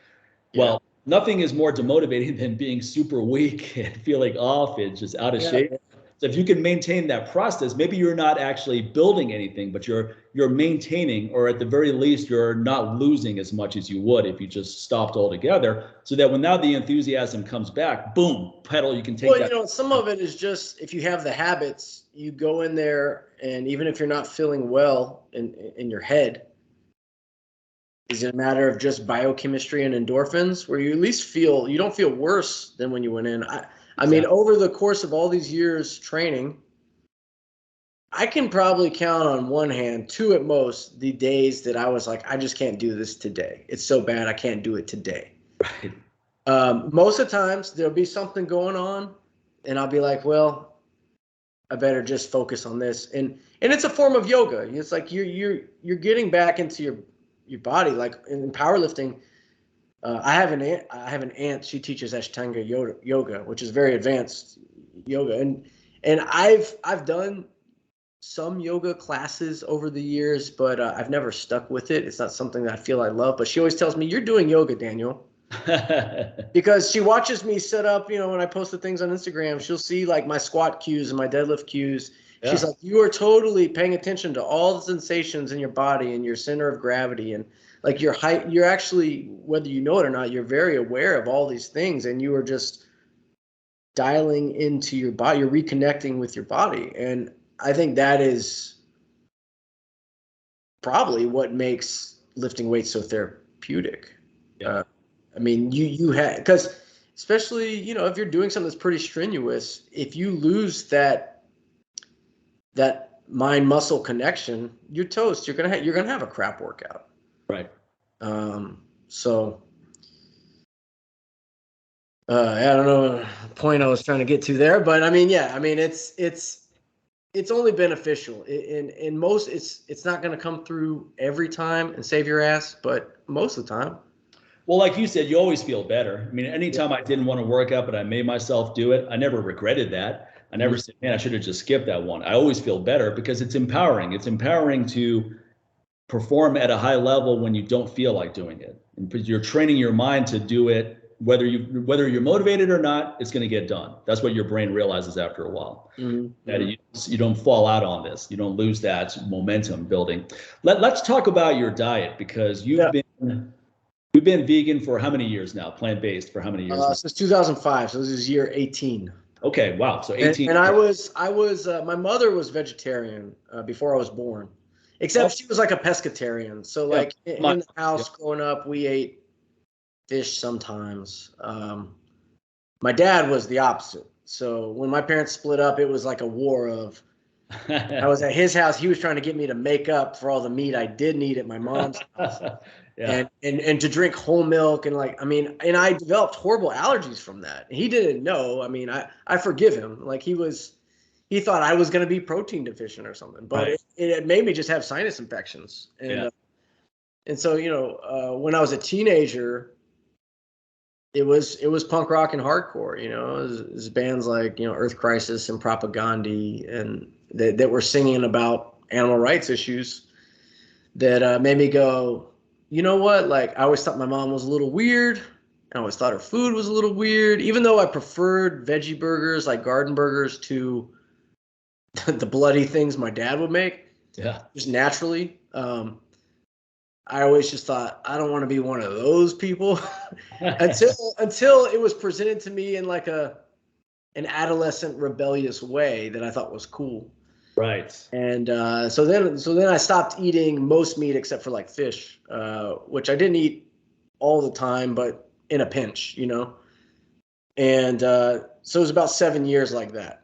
Yeah. Well, nothing is more demotivating than being super weak and feeling off and just out of shape. So if you can maintain that process, maybe you're not actually building anything, but you're maintaining, or at the very least, you're not losing as much as you would if you just stopped altogether. So that when now the enthusiasm comes back, boom, pedal, you can take that. Well, some of it is just if you have the habits, you go in there, and even if you're not feeling well in your head, is it a matter of just biochemistry and endorphins, where you at least you don't feel worse than when you went in? I mean, over the course of all these years training, I can probably count on one hand, two at most, the days that I was like, I just can't do this today. It's so bad, I can't do it today. Right. Most of the times there'll be something going on, and I'll be like, well, I better just focus on this. And it's a form of yoga. It's like you're getting back into your body, like in powerlifting. I have an aunt. She teaches Ashtanga yoga, which is very advanced yoga, and I've done some yoga classes over the years, but I've never stuck with it. It's not something that I feel I love. But she always tells me, "You're doing yoga, Daniel," because she watches me set up. You know, when I post the things on Instagram, she'll see like my squat cues and my deadlift cues. Yeah. She's like, "You are totally paying attention to all the sensations in your body and your center of gravity and." Like your height, you're actually, whether you know it or not, you're very aware of all these things, and you are just dialing into your body. You're reconnecting with your body, and I think that is probably what makes lifting weights so therapeutic. Yeah. I mean, you have, because especially if you're doing something that's pretty strenuous, if you lose that mind muscle connection, you're toast. You're gonna have a crap workout. Right. So I don't know the point I was trying to get to there, but I mean, yeah, I mean, it's only beneficial. In most, it's not going to come through every time and save your ass, but most of the time. Well, like you said, you always feel better. I mean, anytime I didn't want to work out, but I made myself do it, I never regretted that. I never said, man, I should have just skipped that one. I always feel better because it's empowering. It's empowering to perform at a high level when you don't feel like doing it. And you're training your mind to do it, whether you're motivated or not, it's going to get done. That's what your brain realizes after a while. Mm-hmm. That you don't fall out on this. You don't lose that momentum building. Let's talk about your diet, because you've been vegan for how many years now? Plant-based for how many years? Since 2005. So this is year 18. Okay, wow. So 18. And I was my mother was vegetarian before I was born. Except she was like a pescatarian. So like in the house growing up, we ate fish sometimes. My dad was the opposite. So when my parents split up, it was like a war of, I was at his house. He was trying to get me to make up for all the meat I didn't eat at my mom's house. And to drink whole milk. And like, I mean, and I developed horrible allergies from that. He didn't know. I mean, I forgive him. Like he was he thought I was going to be protein deficient or something, but it made me just have sinus infections. And so, when I was a teenager, it was punk rock and hardcore, it was bands like, Earth Crisis and Propagandhi, and that were singing about animal rights issues that made me go, you know what? Like, I always thought my mom was a little weird. I always thought her food was a little weird, even though I preferred veggie burgers, like garden burgers, to the bloody things my dad would make. Yeah. Just naturally. I always just thought, I don't want to be one of those people until it was presented to me in like an adolescent rebellious way that I thought was cool. Right. And so then I stopped eating most meat except for like fish, which I didn't eat all the time, but in a pinch, And so it was about 7 years like that.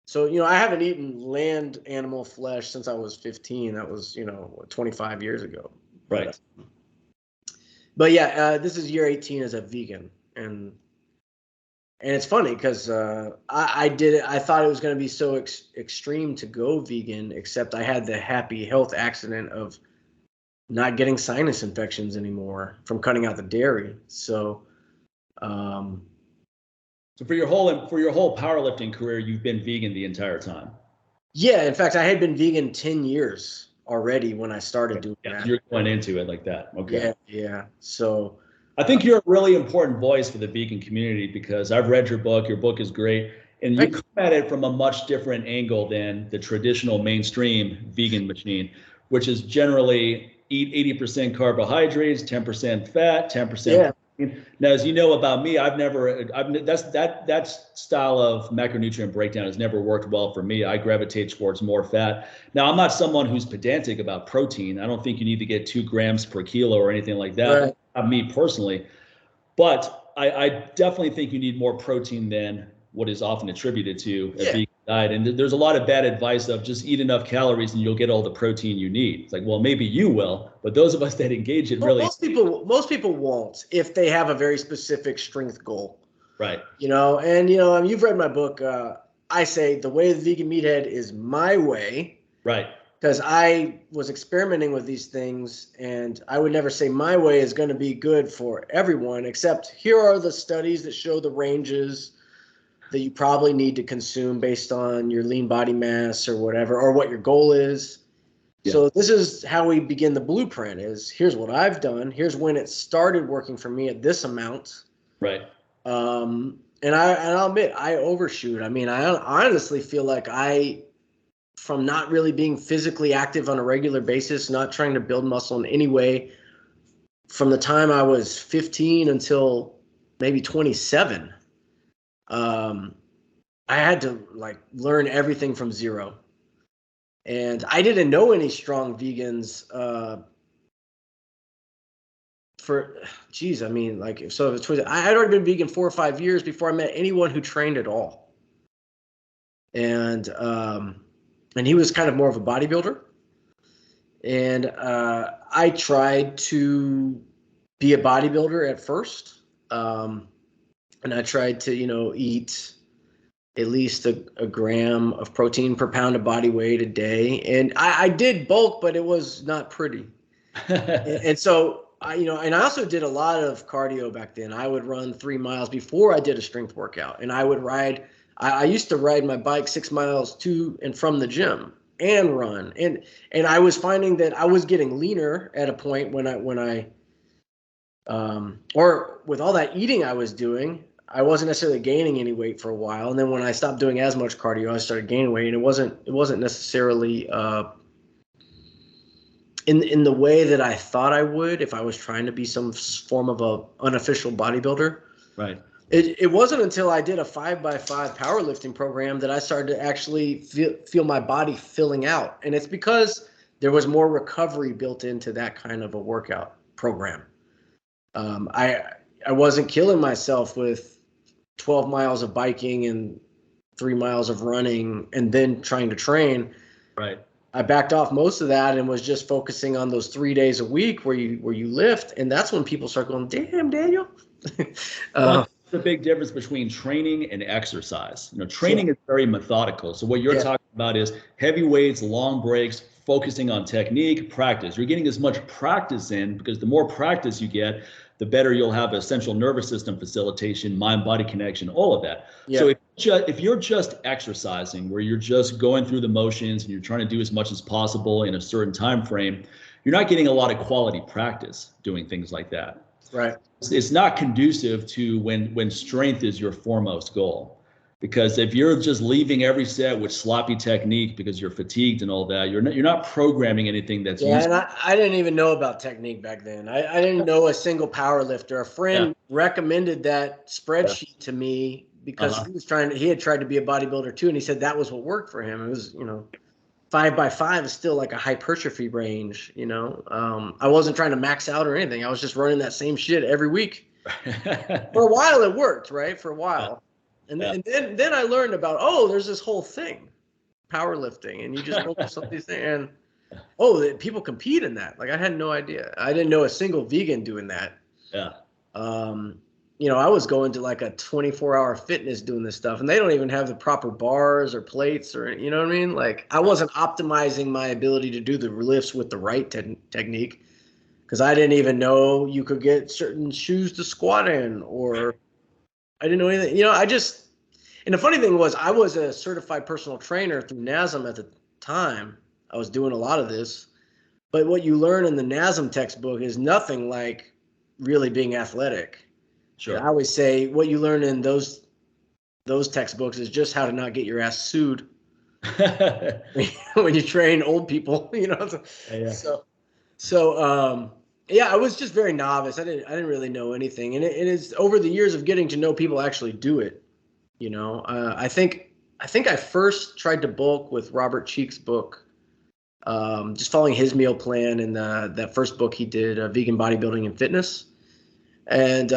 So, I haven't eaten land animal flesh since I was 15. That was, 25 years ago. Right. But yeah, this is year 18 as a vegan. And it's funny because I did it. I thought it was going to be so extreme to go vegan, except I had the happy health accident of not getting sinus infections anymore from cutting out the dairy. So, so for your whole powerlifting career, you've been vegan the entire time. Yeah, in fact, I had been vegan 10 years already when I started doing that. You're going into it like that. Okay. Yeah. So I think you're a really important voice for the vegan community because I've read your book. Your book is great. And you come at it from a much different angle than the traditional mainstream vegan machine, which is generally eat 80% carbohydrates, 10% fat, 10% protein. Now, as you know about me, that style of macronutrient breakdown has never worked well for me. I gravitate towards more fat. Now, I'm not someone who's pedantic about protein. I don't think you need to get 2 grams per kilo or anything like that. Right. Me personally, but I definitely think you need more protein than what is often attributed to a vegan diet. And there's a lot of bad advice of just eat enough calories and you'll get all the protein you need. It's like, well, maybe you will, but those of us that engage in really most people won't if they have a very specific strength goal. Right. And you've read my book. I say the way of the vegan meathead is my way. Right. Because I was experimenting with these things, and I would never say my way is going to be good for everyone, except here are the studies that show the ranges that you probably need to consume based on your lean body mass or whatever, or what your goal is. Yeah. So this is how we begin the blueprint is here's what I've done. Here's when it started working for me at this amount. Right. And I'll admit I overshoot. I mean, I honestly feel like from not really being physically active on a regular basis, not trying to build muscle in any way, from the time I was 15 until maybe 27, I had to learn everything from zero. And I didn't know any strong vegans I had already been vegan 4 or 5 years before I met anyone who trained at all. And he was kind of more of a bodybuilder. And I tried to be a bodybuilder at first. And I tried to, eat at least a gram of protein per pound of body weight a day. And I did bulk, but it was not pretty. And so, and I also did a lot of cardio back then. I would run 3 miles before I did a strength workout. And I would ride. I used to ride my bike 6 miles to and from the gym and run. And I was finding that I was getting leaner at a point when I or with all that eating I was doing, I wasn't necessarily gaining any weight for a while. And then when I stopped doing as much cardio, I started gaining weight. And it wasn't necessarily in the way that I thought I would if I was trying to be some form of a unofficial bodybuilder. Right. It wasn't until I did a 5x5 powerlifting program that I started to actually feel my body filling out. And it's because there was more recovery built into that kind of a workout program. I wasn't killing myself with 12 miles of biking and 3 miles of running and then trying to train. Right. I backed off most of that and was just focusing on those 3 days a week where you lift. And that's when people start going, damn, Daniel. the big difference between training and exercise. Training is very methodical. So what you're talking about is heavy weights, long breaks, focusing on technique, practice. You're getting as much practice in because the more practice you get, the better you'll have a central nervous system facilitation, mind-body connection, all of that. Yeah. So if you're just exercising, where you're just going through the motions and you're trying to do as much as possible in a certain time frame, you're not getting a lot of quality practice doing things like that. Right. It's not conducive to when strength is your foremost goal. Because if you're just leaving every set with sloppy technique because you're fatigued and all that, you're not programming anything that's useful. And I didn't even know about technique back then. I didn't know a single power lifter. A friend recommended that spreadsheet to me because he had tried to be a bodybuilder too, and he said that was what worked for him. It was 5x5 is still like a hypertrophy range. I wasn't trying to max out or anything. I was just running that same shit every week. For a while it worked, right? For a while. And then I learned about, there's this whole thing, powerlifting, and you just focus on these things, and people compete in that. Like I had no idea. I didn't know a single vegan doing that. Yeah. I was going to like a 24-hour fitness doing this stuff, and they don't even have the proper bars or plates or, you know what I mean? Like I wasn't optimizing my ability to do the lifts with the right technique because I didn't even know you could get certain shoes to squat in, or I didn't know anything. And the funny thing was I was a certified personal trainer through NASM at the time. I was doing a lot of this, but what you learn in the NASM textbook is nothing like really being athletic. Sure. And I always say what you learn in those textbooks is just how to not get your ass sued when you train old people, I was just very novice. I didn't really know anything, and it is over the years of getting to know people actually do it. I think I first tried to bulk with Robert Cheek's book, just following his meal plan and that first book he did, Vegan Bodybuilding and Fitness, and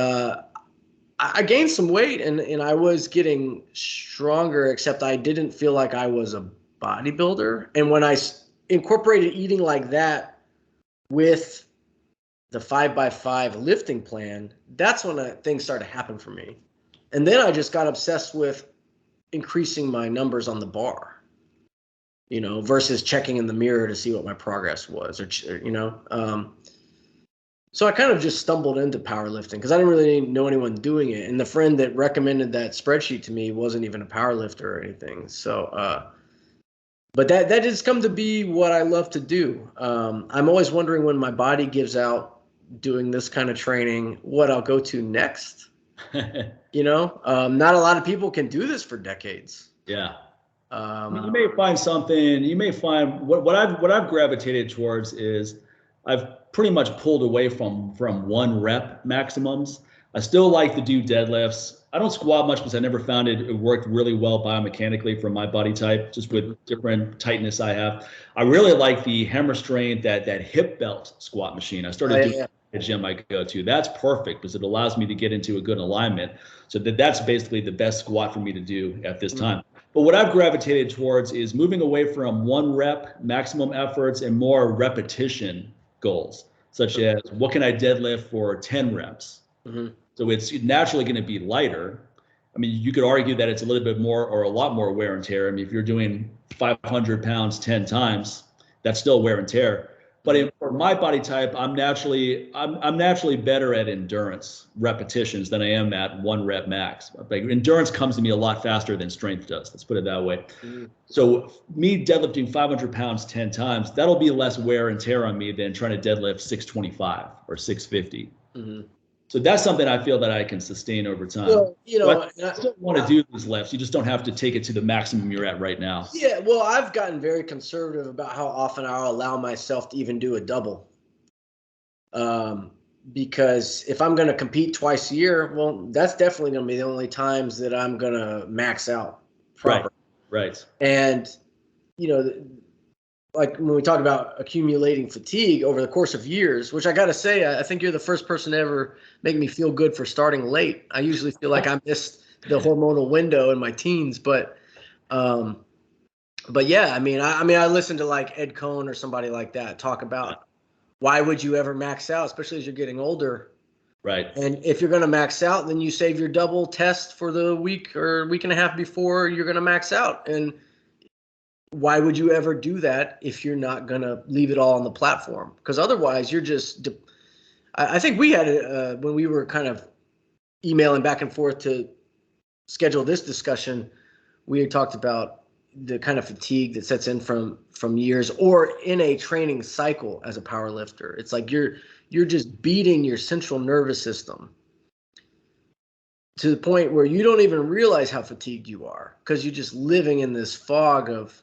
I gained some weight and I was getting stronger, except I didn't feel like I was a bodybuilder. And when I incorporated eating like that with the 5x5 lifting plan, that's when things started to happen for me. And then I just got obsessed with increasing my numbers on the bar, versus checking in the mirror to see what my progress was, so I kind of just stumbled into powerlifting because I didn't really know anyone doing it. And the friend that recommended that spreadsheet to me wasn't even a powerlifter or anything. So, but that has come to be what I love to do. I'm always wondering when my body gives out doing this kind of training, what I'll go to next. Not a lot of people can do this for decades. Yeah. You may find something. You may find what I've gravitated towards is I've pretty much pulled away from 1 rep maximums. I still like to do deadlifts. I don't squat much because I never found it worked really well biomechanically for my body type, just with different tightness I have. I really like the hammer strength, that hip belt squat machine. I started doing the gym I go to. That's perfect because it allows me to get into a good alignment. So that's basically the best squat for me to do at this time. But what I've gravitated towards is moving away from 1 rep maximum efforts and more repetition goals, such as what can I deadlift for 10 reps? Mm-hmm. So it's naturally going to be lighter. I mean, you could argue that it's a little bit more or a lot more wear and tear. I mean, if you're doing 500 pounds 10 times, that's still wear and tear. But for my body type, I'm naturally better at endurance repetitions than I am at 1 rep max. Like endurance comes to me a lot faster than strength does. Let's put it that way. Mm-hmm. So me deadlifting 500 pounds 10 times, that'll be less wear and tear on me than trying to deadlift 625 or 650. Mm-hmm. So that's something I feel that I can sustain over time. Well, I still want to do these lifts. You just don't have to take it to the maximum you're at right now. Yeah, well, I've gotten very conservative about how often I'll allow myself to even do a double. Because if I'm going to compete twice a year, well, that's definitely going to be the only times that I'm going to max out proper. Right. And, like when we talk about accumulating fatigue over the course of years, which I got to say, I think you're the first person to ever make me feel good for starting late. I usually feel like I missed the hormonal window in my teens, but yeah, I mean, I listen to like Ed Cohn or somebody like that talk about why would you ever max out, especially as you're getting older. Right. And if you're going to max out, then you save your double test for the week or week and a half before you're going to max out. And why would you ever do that if you're not going to leave it all on the platform? Because otherwise you're just, I think we had, when we were kind of emailing back and forth to schedule this discussion, we had talked about the kind of fatigue that sets in from years or in a training cycle as a power lifter. It's like you're just beating your central nervous system to the point where you don't even realize how fatigued you are because you're just living in this fog of.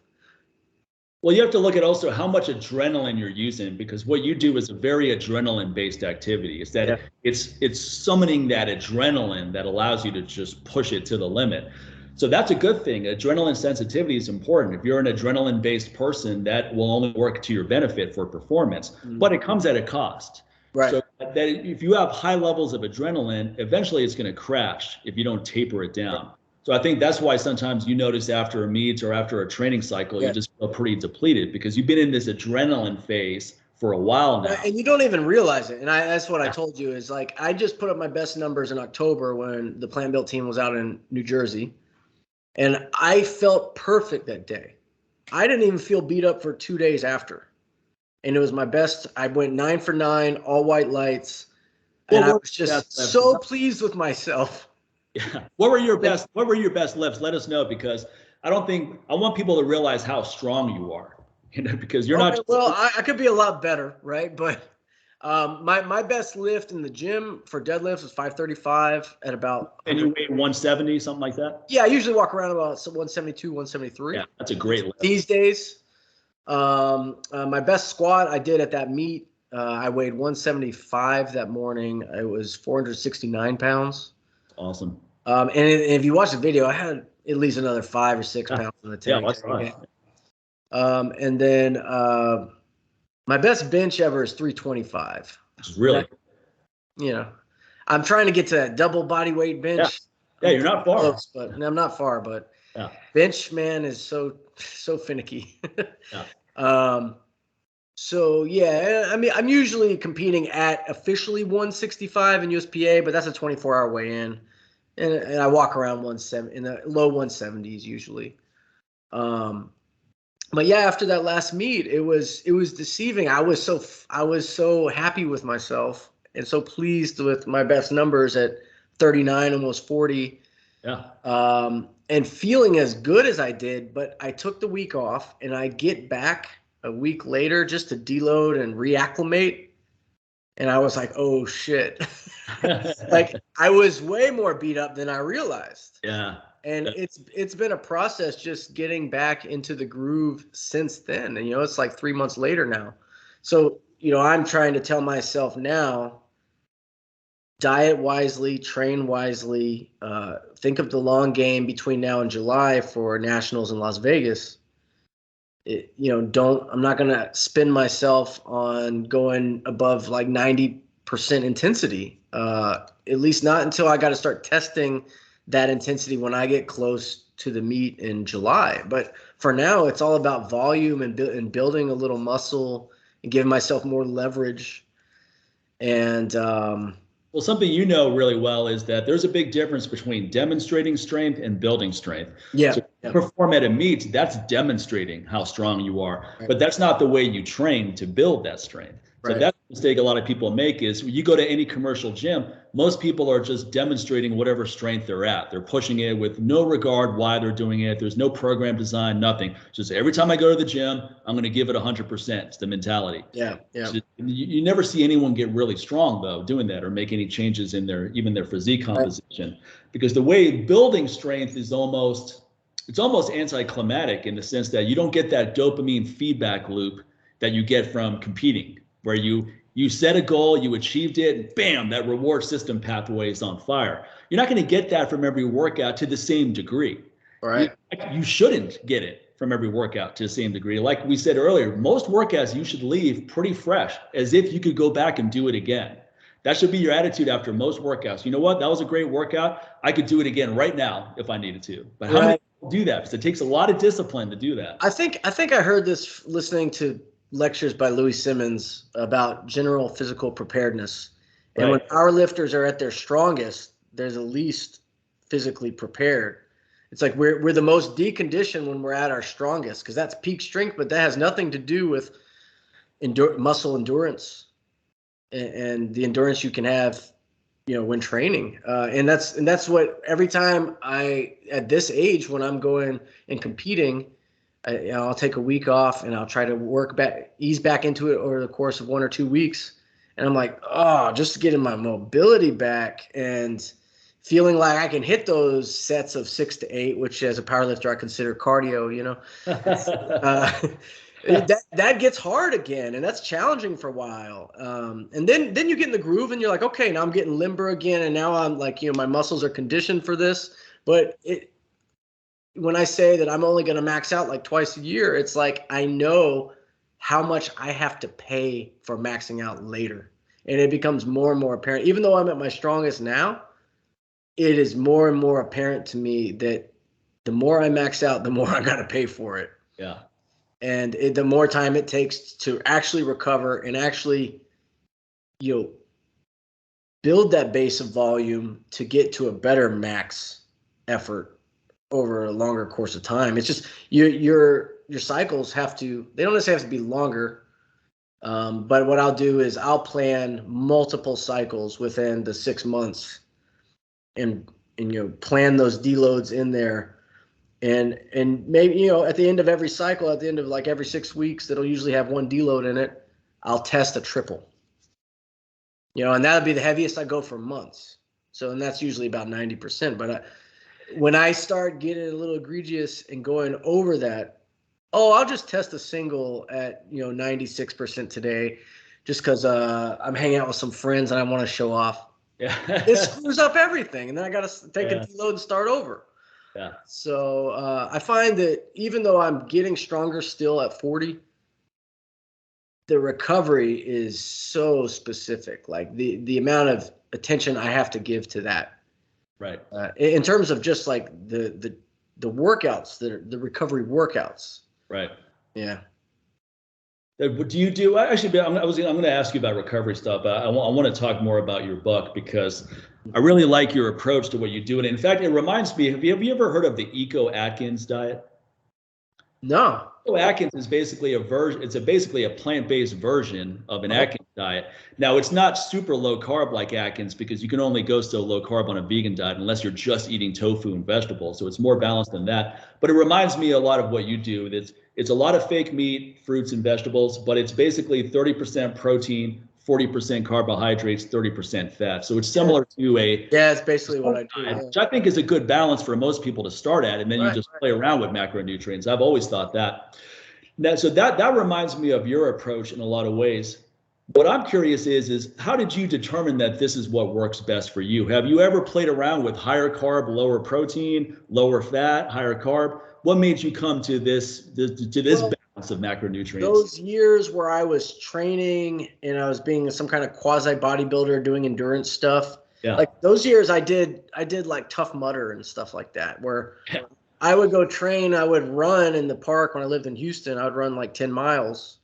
Well, you have to look at also how much adrenaline you're using, because what you do is a very adrenaline-based activity. It's that it's summoning that adrenaline that allows you to just push it to the limit. So that's a good thing. Adrenaline sensitivity is important. If you're an adrenaline-based person, that will only work to your benefit for performance, but it comes at a cost. Right. So that if you have high levels of adrenaline, eventually it's going to crash if you don't taper it down. Right. So I think that's why sometimes you notice after a meet or after a training cycle, you just feel pretty depleted because you've been in this adrenaline phase for a while now. And you don't even realize it. And that's what I told you is like, I just put up my best numbers in October when the Plan Built team was out in New Jersey. And I felt perfect that day. I didn't even feel beat up for 2 days after. And it was my best. I went 9 for 9, all white lights. And I was just so pleased with myself. Yeah. What were your best lifts? Let us know, because I want people to realize how strong you are, because you're not. Well, I could be a lot better, right? But my best lift in the gym for deadlifts was 535 at about. And you weigh 170, something like that? Yeah, I usually walk around about 172, 173. Yeah, that's a great lift. These days, my best squat I did at that meet, I weighed 175 that morning. It was 469 pounds. Awesome. And if you watch the video, I had at least another 5 or 6 pounds in the tank. Yeah, and then my best bench ever is 325. Really? I'm trying to get to that double body weight bench. Yeah, you're not far. Close, but I'm not far. But bench, man, is so finicky. So yeah, I mean, I'm usually competing at officially 165 in USPA, but that's a 24-hour weigh-in. And I walk around 170 in the low 170s usually. But yeah, after that last meet, it was deceiving. I was so happy with myself and so pleased with my best numbers at 39, almost 40. Yeah. And feeling as good as I did, but I took the week off and I get back a week later just to deload and reacclimate. And I was like, oh shit. Like I was way more beat up than I realized. Yeah. And it's been a process just getting back into the groove since then. And it's like 3 months later now. So, I'm trying to tell myself now, diet wisely, train wisely, think of the long game between now and July for nationals in Las Vegas. I'm not going to spin myself on going above like 90% intensity, at least not until I got to start testing that intensity when I get close to the meet in July. But for now, it's all about volume and building a little muscle and giving myself more leverage. And well, something really well is that there's a big difference between demonstrating strength and building strength. Yeah. So perform at a meet, that's demonstrating how strong you are, but that's not the way you train to build that strength. So that's the mistake a lot of people make is when you go to any commercial gym, most people are just demonstrating whatever strength they're at. They're pushing it with no regard why they're doing it. There's no program design, nothing. Just every time I go to the gym, I'm going to give it 100%. It's the mentality. Yeah. So you never see anyone get really strong though doing that or make any changes in even their physique composition, because the way building strength is almost anticlimactic in the sense that you don't get that dopamine feedback loop that you get from competing, where you set a goal, you achieved it, and bam, that reward system pathway is on fire. You're not going to get that from every workout to the same degree. Right. You shouldn't get it from every workout to the same degree. Like we said earlier, most workouts you should leave pretty fresh, as if you could go back and do it again. That should be your attitude after most workouts. You know what? That was a great workout. I could do it again right now if I needed to. But how many people do that? Because it takes a lot of discipline to do that. I think I heard this listening to lectures by Louis Simmons about general physical preparedness. And when powerlifters are at their strongest, they're the least physically prepared. It's like we're the most deconditioned when we're at our strongest, because that's peak strength, but that has nothing to do with muscle endurance and the endurance you can have, when training. And that's what every time at this age, when I'm going and competing, I'll take a week off and I'll try to ease back into it over the course of 1 or 2 weeks. And I'm like, just getting my mobility back and feeling like I can hit those sets of 6 to 8, which as a powerlifter I consider cardio. That gets hard again, and that's challenging for a while. And then you get in the groove, and you're like, okay, now I'm getting limber again, and now I'm like, my muscles are conditioned for this. But when I say that I'm only going to max out like twice a year, it's like I know how much I have to pay for maxing out later, and it becomes more and more apparent. Even though I'm at my strongest now, it is more and more apparent to me that the more I max out, the more I got to pay for it. Yeah. And the more time it takes to actually recover and actually, build that base of volume to get to a better max effort over a longer course of time. It's just your cycles they don't necessarily have to be longer. But what I'll do is I'll plan multiple cycles within the 6 months and plan those deloads in there. And maybe, at the end of every cycle, at the end of like every 6 weeks, that'll usually have one deload in it, I'll test a triple. And that'll be the heaviest I go for months. And that's usually about 90%. But when I start getting a little egregious and going over that, I'll just test a single at 96% today, just because I'm hanging out with some friends and I want to show off. Yeah. It screws up everything, and then I got to take a deload and start over. Yeah. So I find that even though I'm getting stronger still at 40, the recovery is so specific. Like the amount of attention I have to give to that. Right. In terms of just like the workouts, the recovery workouts. Right. Yeah. Do you do actually? I'm going to ask you about recovery stuff. But I want to talk more about your book, because I really like your approach to what you do. And in fact, it reminds me. Have you ever heard of the Eco Atkins diet? No. Eco Atkins is basically a version. It's basically a plant-based version of an Atkins diet. Now, it's not super low carb like Atkins, because you can only go so low carb on a vegan diet unless you're just eating tofu and vegetables. So it's more balanced than that. But it reminds me a lot of what you do. It's a lot of fake meat, fruits, and vegetables, but it's basically 30% protein, 40% carbohydrates, 30% fat. So it's similar to it's basically what I do. Which I think is a good balance for most people to start at, and then you just play around with macronutrients. I've always thought that. Now, so that reminds me of your approach in a lot of ways. What I'm curious is how did you determine that this is what works best for you? Have you ever played around with higher carb, lower protein, lower fat, higher carb? What made you come to this balance of macronutrients? Those years where I was training and I was being some kind of quasi bodybuilder doing endurance stuff, like those years I did like Tough Mudder and stuff like that, where I would go train, I would run in the park when I lived in Houston. I would run like 10 miles,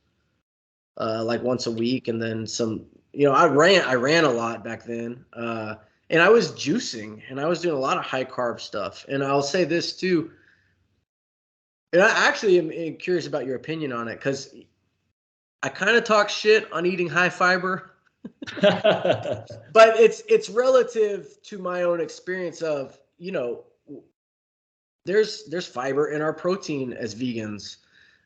like once a week. And then some, I ran a lot back then. And I was juicing and I was doing a lot of high carb stuff. And I'll say this too. And I actually am curious about your opinion on it, because I kind of talk shit on eating high fiber, but it's relative to my own experience of, there's fiber in our protein as vegans.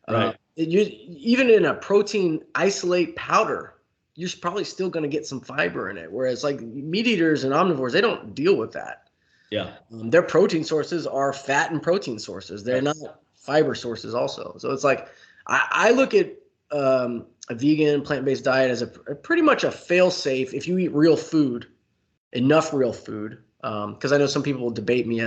Right. Even in a protein isolate powder, you're probably still going to get some fiber in it. Whereas like meat eaters and omnivores, they don't deal with that. Yeah. Their protein sources are fat and protein sources. They're not fiber sources also. So it's like I look at a vegan plant-based diet as a pretty much a fail-safe if you eat real food, enough real food. Because I know some people will debate me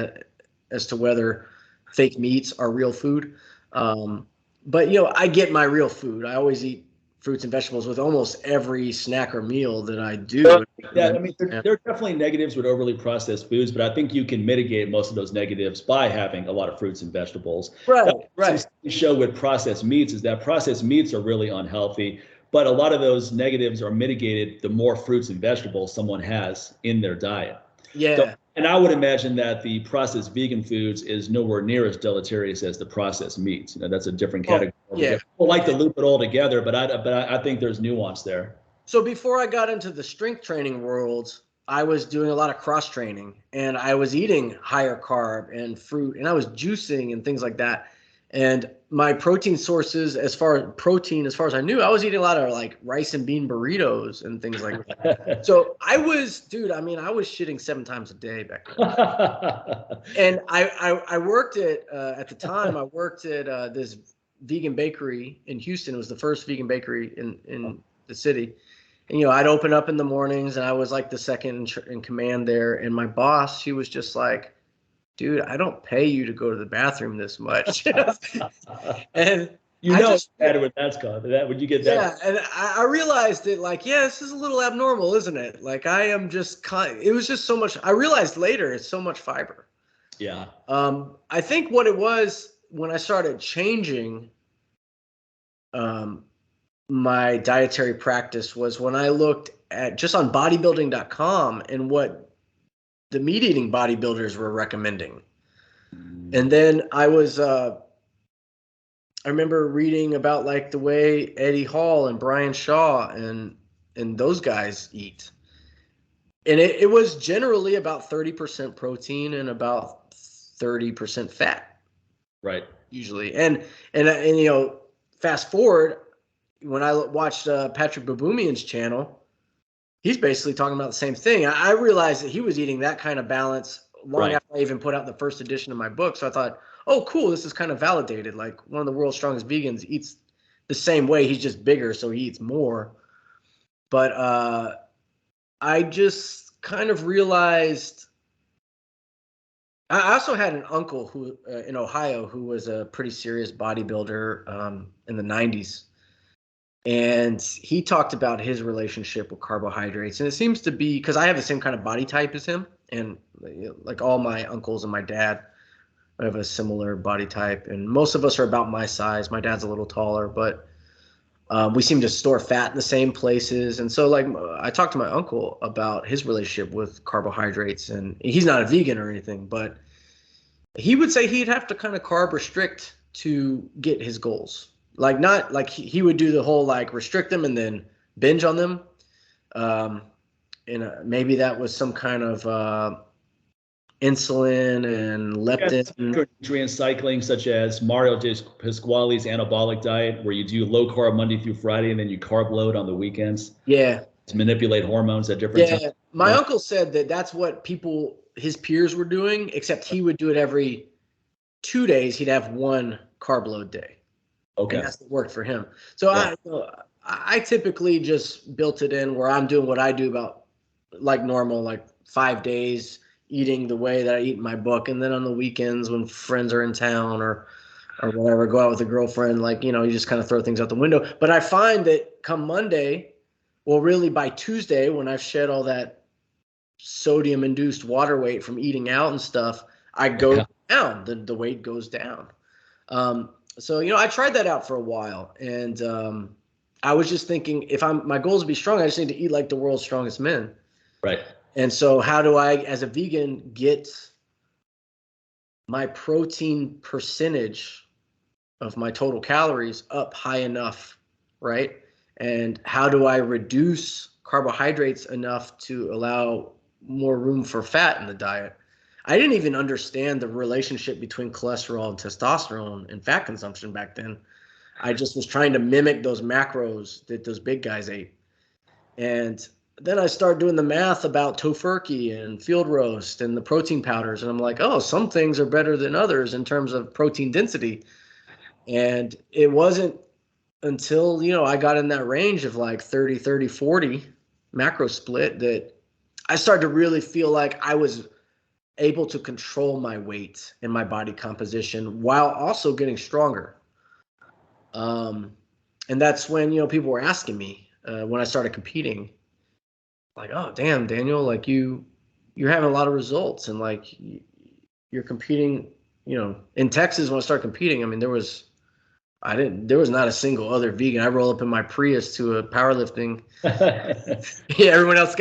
as to whether fake meats are real food. But I get my real food. I always eat fruits and vegetables with almost every snack or meal that I do. Yeah, I mean, there are definitely negatives with overly processed foods, but I think you can mitigate most of those negatives by having a lot of fruits and vegetables. Right. The show with processed meats is that processed meats are really unhealthy. but a lot of those negatives are mitigated the more fruits and vegetables someone has in their diet. Yeah. So, and I would imagine that the processed vegan foods is nowhere near as deleterious as the processed meats. That's a different category. Yeah. People like to loop it all together, but I think there's nuance there. So before I got into the strength training world, I was doing a lot of cross training, and I was eating higher carb and fruit, and I was juicing and things like that. And my protein sources, as far as I knew, I was eating a lot of like rice and bean burritos and things like that. So I was shitting 7 times a day back then. And I worked at the time, I worked at this vegan bakery in Houston. It was the first vegan bakery in the city. And, I'd open up in the mornings, and I was like the second in command there. And my boss, she was just like, dude, I don't pay you to go to the bathroom this much. And when that's gone. When you get that. Yeah, and I realized that, like, this is a little abnormal, isn't it? Like, I am just it was just so much. I realized later it's so much fiber. Yeah. I think what it was when I started changing my dietary practice was when I looked at just on bodybuilding.com and what the meat eating bodybuilders were recommending. And then I remember reading about like the way Eddie Hall and Brian Shaw and those guys eat. And it was generally about 30% protein and about 30% fat. Right. Usually. And fast forward, when I watched Patrick Baboumian's channel, he's basically talking about the same thing. I realized that he was eating that kind of balance long after I even put out the first edition of my book. So I thought, oh, cool, this is kind of validated. Like, one of the world's strongest vegans eats the same way. He's just bigger, so he eats more. But I just kind of realized I also had an uncle who in Ohio who was a pretty serious bodybuilder in the 90s. And he talked about his relationship with carbohydrates. And it seems to be because I have the same kind of body type as him. And like all my uncles and my dad have a similar body type. And most of us are about my size. My dad's a little taller, but we seem to store fat in the same places. And so, like, I talked to my uncle about his relationship with carbohydrates. And he's not a vegan or anything, but he would say he'd have to kind of carb restrict to get his goals. Like, not like he would do the whole like restrict them and then binge on them. Maybe that was some kind of insulin and leptin. Nutrient cycling, such as Mario Pasquale's anabolic diet, where you do low carb Monday through Friday and then you carb load on the weekends. Yeah. To manipulate hormones at different times. My uncle said that that's what his peers were doing, except he would do it every 2 days. He'd have one carb load day. Okay. And that's what worked for him. So I typically just built it in where I'm doing what I do about like normal, like 5 days eating the way that I eat in my book. And then on the weekends when friends are in town or whatever, go out with a girlfriend, like, you just kind of throw things out the window. But I find that come Monday, well, really by Tuesday, when I've shed all that sodium induced water weight from eating out and stuff, I go down, the weight goes down. So, I tried that out for a while, and I was just thinking, if my goal is to be strong, I just need to eat like the world's strongest men. Right. And so how do I, as a vegan, get my protein percentage of my total calories up high enough, right? And how do I reduce carbohydrates enough to allow more room for fat in the diet? I didn't even understand the relationship between cholesterol and testosterone and fat consumption back then. I just was trying to mimic those macros that those big guys ate. And then I started doing the math about tofurkey and field roast and the protein powders. And I'm like, oh, some things are better than others in terms of protein density. And it wasn't until, I got in that range of like 30, 30, 40 macro split that I started to really feel like I was able to control my weight and my body composition while also getting stronger. And that's when, people were asking me when I started competing, like, oh, damn, Daniel, like you're having a lot of results. And like you're competing, in Texas when I started competing, I mean, there was There was not a single other vegan. I roll up in my Prius to a powerlifting. Yeah, everyone else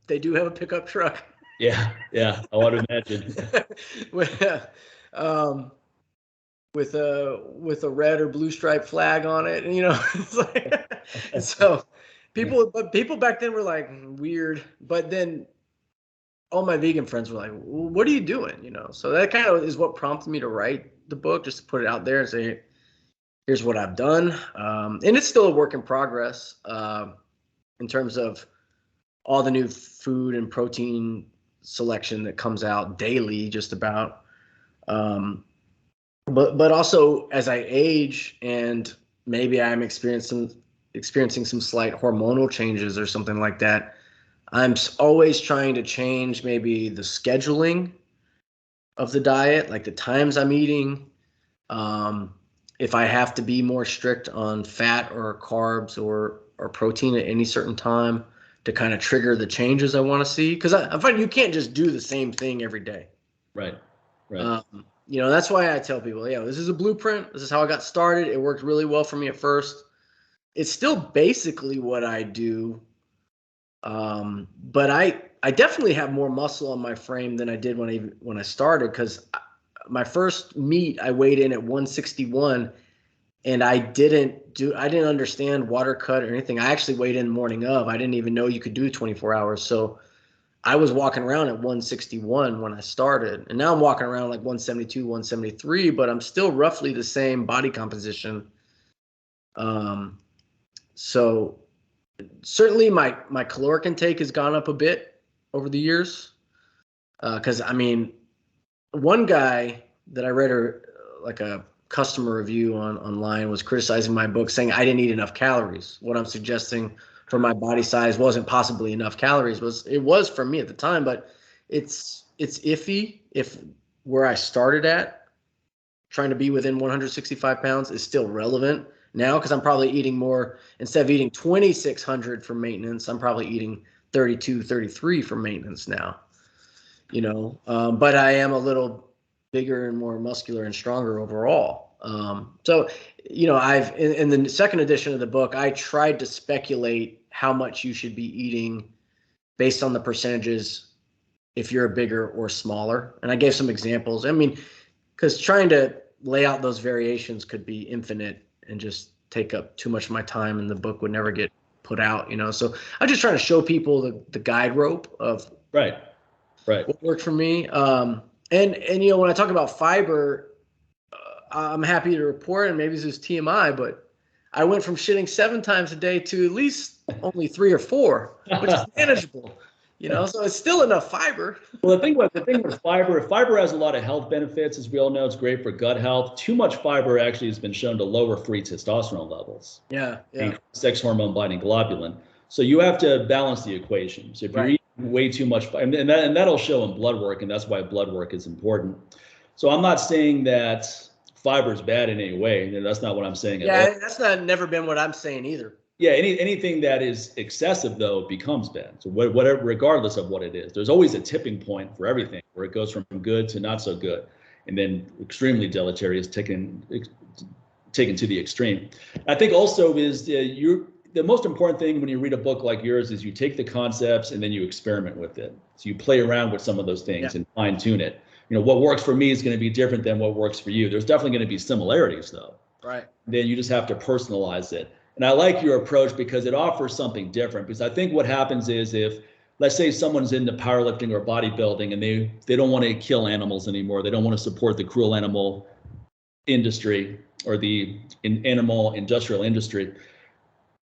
they do have a pickup truck. Yeah, I want to imagine. With a red or blue stripe flag on it, and it's like, so people back then were like weird, but then all my vegan friends were like, well, what are you doing? So that kind of is what prompted me to write the book, just to put it out there and say, here's what I've done. And it's still a work in progress in terms of all the new food and protein selection that comes out daily, just about. But also as I age and maybe I'm experiencing some slight hormonal changes or something like that, I'm always trying to change maybe the scheduling of the diet, like the times I'm eating. If I have to be more strict on fat or carbs or protein at any certain time to kind of trigger the changes I want to see. Because I find you can't just do the same thing every day. Right. That's why I tell people, this is a blueprint. This is how I got started. It worked really well for me at first. It's still basically what I do. But I definitely have more muscle on my frame than I did when I started, because my first meet I weighed in at 161, and I didn't understand water cut or anything. I actually weighed in the morning of. I didn't even know you could do 24 hours. So I was walking around at 161 when I started, and now I'm walking around like 172, 173, but I'm still roughly the same body composition. So certainly my caloric intake has gone up a bit over the years. Because one guy that I read like a customer review online was criticizing my book, saying I didn't eat enough calories. What I'm suggesting for my body size wasn't possibly enough calories. It was for me at the time, but it's iffy if where I started at, trying to be within 165 pounds, is still relevant now, because I'm probably eating more. Instead of eating 2,600 for maintenance, I'm probably eating 32, 33 for maintenance now. But I am a little bigger and more muscular and stronger overall. So I've in the second edition of the book, I tried to speculate how much you should be eating based on the percentages if you're bigger or smaller. And I gave some examples. Because trying to lay out those variations could be infinite and just take up too much of my time, and the book would never get put out, So I'm just trying to show people the guide rope of right what worked for me. And when I talk about fiber, I'm happy to report, and maybe this is TMI, but I went from shitting 7 times a day to at least only 3 or 4, which is manageable. So it's still enough fiber. Well, the thing with fiber has a lot of health benefits. As we all know, it's great for gut health. Too much fiber actually has been shown to lower free testosterone levels. Yeah. Sex hormone binding globulin. So you have to balance the equation. So if you're eating way too much, and that'll show in blood work, and that's why blood work is important. So I'm not saying that fiber is bad in any way. That's not what I'm saying at all. Yeah, that's never been what I'm saying either. Yeah, anything that is excessive, though, becomes bad. So whatever, regardless of what it is, there's always a tipping point for everything where it goes from good to not so good, and then extremely deleterious taken to the extreme. I think also is the most important thing when you read a book like yours is you take the concepts and then you experiment with it. So you play around with some of those things and fine tune it. What works for me is going to be different than what works for you. There's definitely going to be similarities, though. Right. Then you just have to personalize it. And I like your approach because it offers something different. Because I think what happens is if, let's say someone's into powerlifting or bodybuilding and they don't want to kill animals anymore. They don't want to support the cruel animal industry or the animal industrial industry.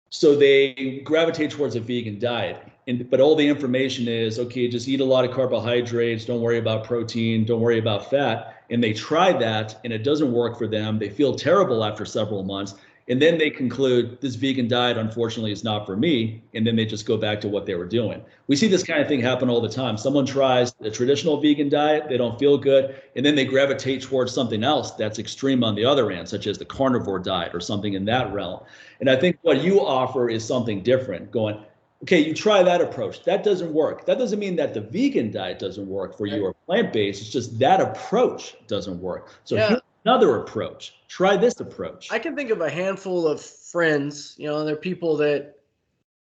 So they gravitate towards a vegan diet. But all the information is, okay, just eat a lot of carbohydrates. Don't worry about protein. Don't worry about fat. And they try that and it doesn't work for them. They feel terrible after several months. And then they conclude this vegan diet, unfortunately, is not for me. And then they just go back to what they were doing. We see this kind of thing happen all the time. Someone tries a traditional vegan diet, they don't feel good, and then they gravitate towards something else that's extreme on the other end, such as the carnivore diet or something in that realm. And I think what you offer is something different, going, okay, you try that approach. That doesn't work. That doesn't mean that the vegan diet doesn't work for you or plant-based. It's just that approach doesn't work. So here's another approach. Try this approach. I can think of a handful of friends, they're people that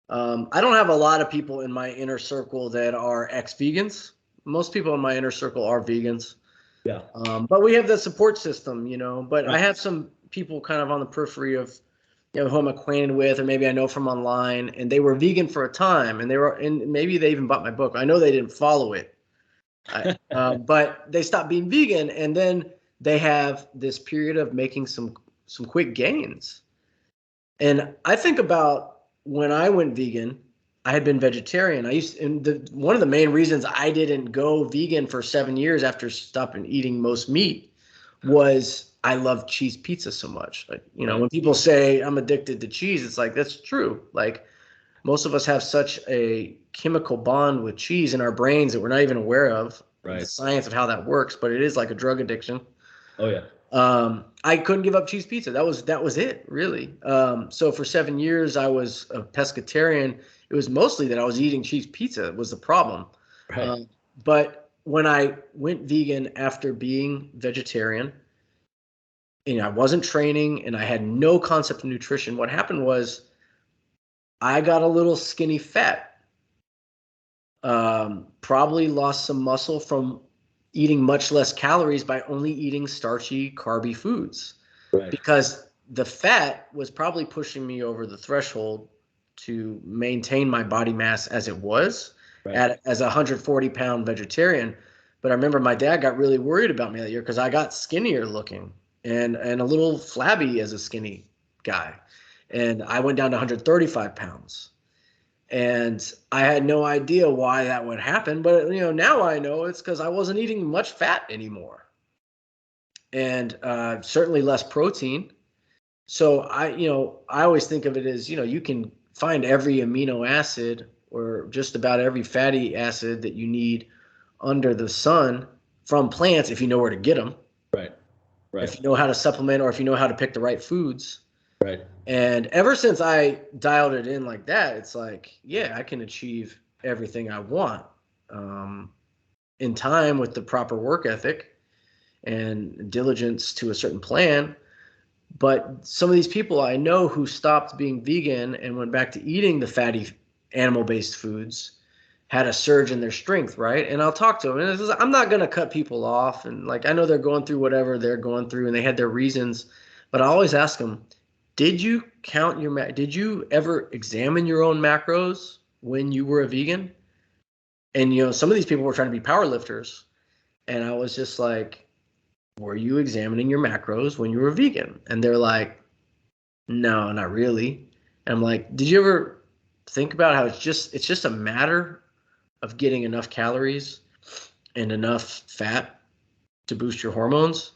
I don't have a lot of people in my inner circle that are ex-vegans. Most people in my inner circle are vegans. Yeah. But we have the support system, but Right. I have some people kind of on the periphery of, who I'm acquainted with, or maybe I know from online, and they were vegan for a time, and maybe they even bought my book. I know they didn't follow it, but they stopped being vegan, and then they have this period of making some quick gains. And I think about when I went vegan, I had been vegetarian. One of the main reasons I didn't go vegan for 7 years after stopping eating most meat was I love cheese pizza so much. Like, when people say I'm addicted to cheese, it's like, that's true. Like, most of us have such a chemical bond with cheese in our brains that we're not even aware of. Right. The science of how that works, but it is like a drug addiction. Oh yeah. I couldn't give up cheese pizza. That was it, really. So for 7 years, I was a pescatarian. It was mostly that I was eating cheese pizza was the problem. Right. But when I went vegan after being vegetarian, and I wasn't training and I had no concept of nutrition, what happened was I got a little skinny fat. Probably lost some muscle from eating much less calories by only eating starchy, carby foods. Right. Because the fat was probably pushing me over the threshold to maintain my body mass as it was, right, as a 140-pound vegetarian. But I remember my dad got really worried about me that year because I got skinnier looking and a little flabby as a skinny guy. And I went down to 135 pounds. And I had no idea why that would happen. But, now I know it's because I wasn't eating much fat anymore. And certainly less protein. So I always think of it as, you can find every amino acid or just about every fatty acid that you need under the sun from plants if you know where to get them. Right. Right. If you know how to supplement or if you know how to pick the right foods. Right. And ever since I dialed it in like that, it's like, yeah, I can achieve everything I want in time with the proper work ethic and diligence to a certain plan. But some of these people I know who stopped being vegan and went back to eating the fatty animal-based foods had a surge in their strength, right? And I'll talk to them. And I'm not going to cut people off. And I know they're going through whatever they're going through and they had their reasons. But I always ask them, did you ever examine your own macros when you were a vegan? And, some of these people were trying to be powerlifters. And I was just like, were you examining your macros when you were vegan? And they're like, no, not really. And I'm like, did you ever think about how it's just a matter of getting enough calories and enough fat to boost your hormones?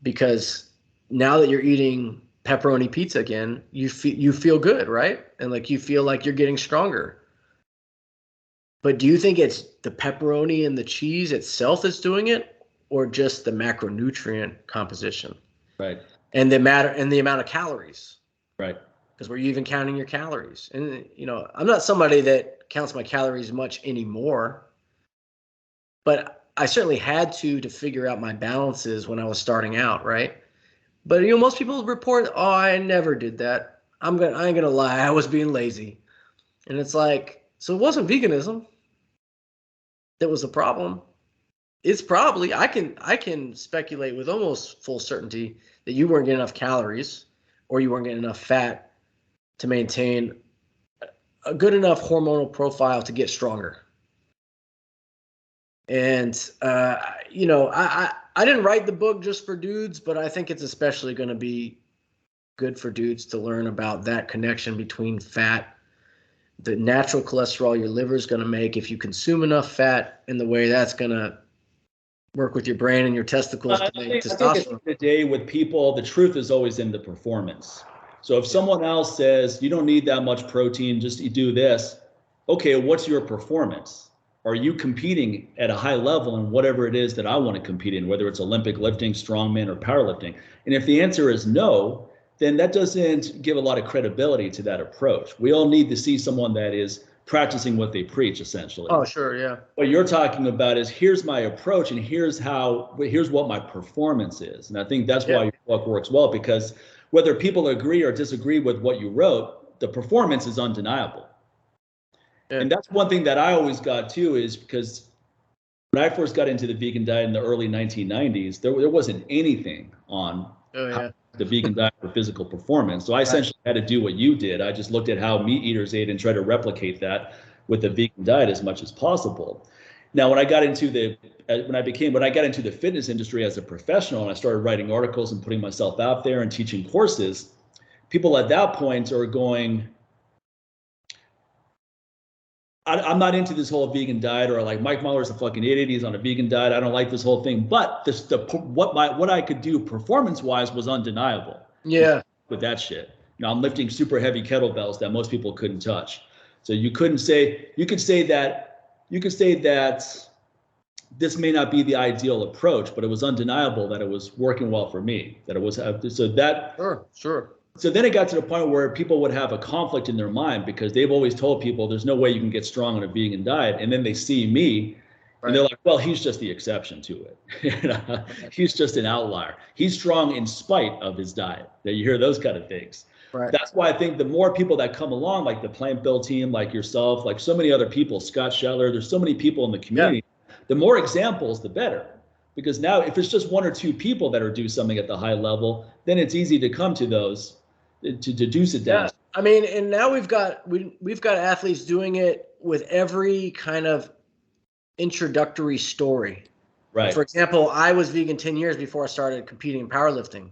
Because now that you're eating pepperoni pizza again, you feel good, right? And you feel like you're getting stronger. But do you think it's the pepperoni and the cheese itself that's doing it, or just the macronutrient composition? Right. And the amount of calories. Right. Because were you even counting your calories? And I'm not somebody that counts my calories much anymore, but I certainly had to figure out my balances when I was starting out, right? But most people report, oh, I never did that. I ain't gonna lie, I was being lazy. And it's like, so it wasn't veganism that was the problem. It's probably, I can speculate with almost full certainty that you weren't getting enough calories or you weren't getting enough fat to maintain a good enough hormonal profile to get stronger. And I didn't write the book just for dudes, but I think it's especially going to be good for dudes to learn about that connection between fat, the natural cholesterol your liver is going to make if you consume enough fat, and the way that's going to work with your brain and your testicles to make testosterone. I think at the end of the day, with people, the truth is always in the performance. So if someone else says you don't need that much protein, just you do this, okay, what's your performance? Are you competing at a high level in whatever it is that I want to compete in, whether it's Olympic lifting, strongman, or powerlifting? And if the answer is no, then that doesn't give a lot of credibility to that approach. We all need to see someone that is practicing what they preach, essentially. Oh, sure, yeah. What you're talking about is here's my approach and here's what my performance is. And I think that's why your book works well, because whether people agree or disagree with what you wrote, the performance is undeniable. Yeah. And that's one thing that I always got too, is because when I first got into the vegan diet in the early 1990s, there wasn't anything on the vegan diet for physical performance. So I essentially had to do what you did. I just looked at how meat eaters ate and tried to replicate that with the vegan diet as much as possible. Now, when I got into the fitness industry as a professional and I started writing articles and putting myself out there and teaching courses, people at that point are going, I'm not into this whole vegan diet, or like Mike Mahler's a fucking idiot. He's on a vegan diet. I don't like this whole thing. But what I could do performance-wise was undeniable. Yeah. With that shit. Now I'm lifting super heavy kettlebells that most people couldn't touch. So you could say that this may not be the ideal approach, but it was undeniable that it was working well for me. Sure. So then it got to the point where people would have a conflict in their mind, because they've always told people there's no way you can get strong on a vegan diet. And then they see me and they're like, well, he's just the exception to it. He's just an outlier. He's strong in spite of his diet. That you hear those kind of things. Right. That's why I think the more people that come along, like the Plant Build team, like yourself, like so many other people, Scott Scheller, there's so many people in the community, the more examples, the better. Because now if it's just one or two people that are doing something at the high level, then it's easy to come to those, to deduce it down. Yeah. I mean, and now we've got athletes doing it with every kind of introductory story. Right. For example, I was vegan 10 years before I started competing in powerlifting.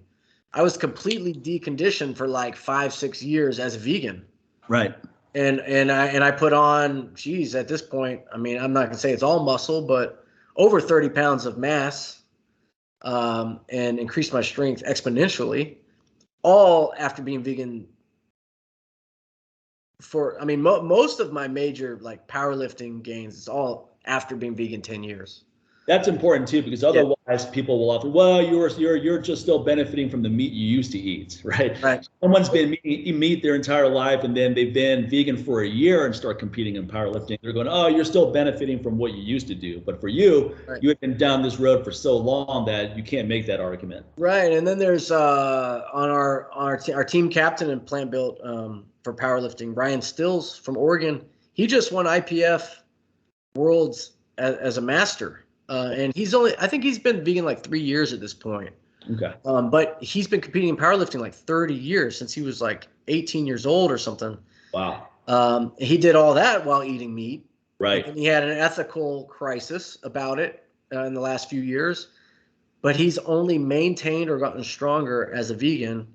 I was completely deconditioned for like 5-6 years as a vegan. Right. And I put on, at this point, I mean, I'm not gonna say it's all muscle, but over 30 pounds of mass, and increased my strength exponentially, all after being vegan most of my major like powerlifting gains is all after being vegan 10 years. That's important too, because otherwise people will often, well, you're just still benefiting from the meat you used to eat, right? Right. Someone's been eating meat their entire life, and then they've been vegan for a year and start competing in powerlifting. They're going, oh, you're still benefiting from what you used to do. But for you, you have been down this road for so long that you can't make that argument. Right. And then there's on our team captain in Plant Built for powerlifting, Brian Stills from Oregon. He just won IPF Worlds as a master. And I think he's been vegan like 3 years at this point. Okay. But he's been competing in powerlifting like 30 years, since he was like 18 years old or something. Wow. He did all that while eating meat. Right. And he had an ethical crisis about it in the last few years, but he's only maintained or gotten stronger as a vegan.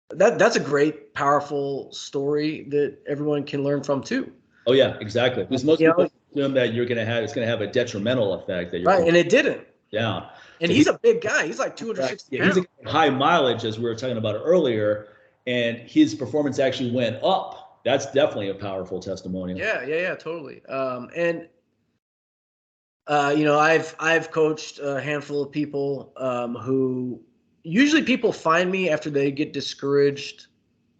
That's a great, powerful story that everyone can learn from too. Oh yeah, exactly. Because most people assume that it's going to have a detrimental effect. That you're right, and it didn't. Down. And he's a big guy. He's like 260 pounds. He's a high mileage, as we were talking about earlier, and his performance actually went up. That's definitely a powerful testimonial. Yeah, totally. I've coached a handful of people who usually people find me after they get discouraged,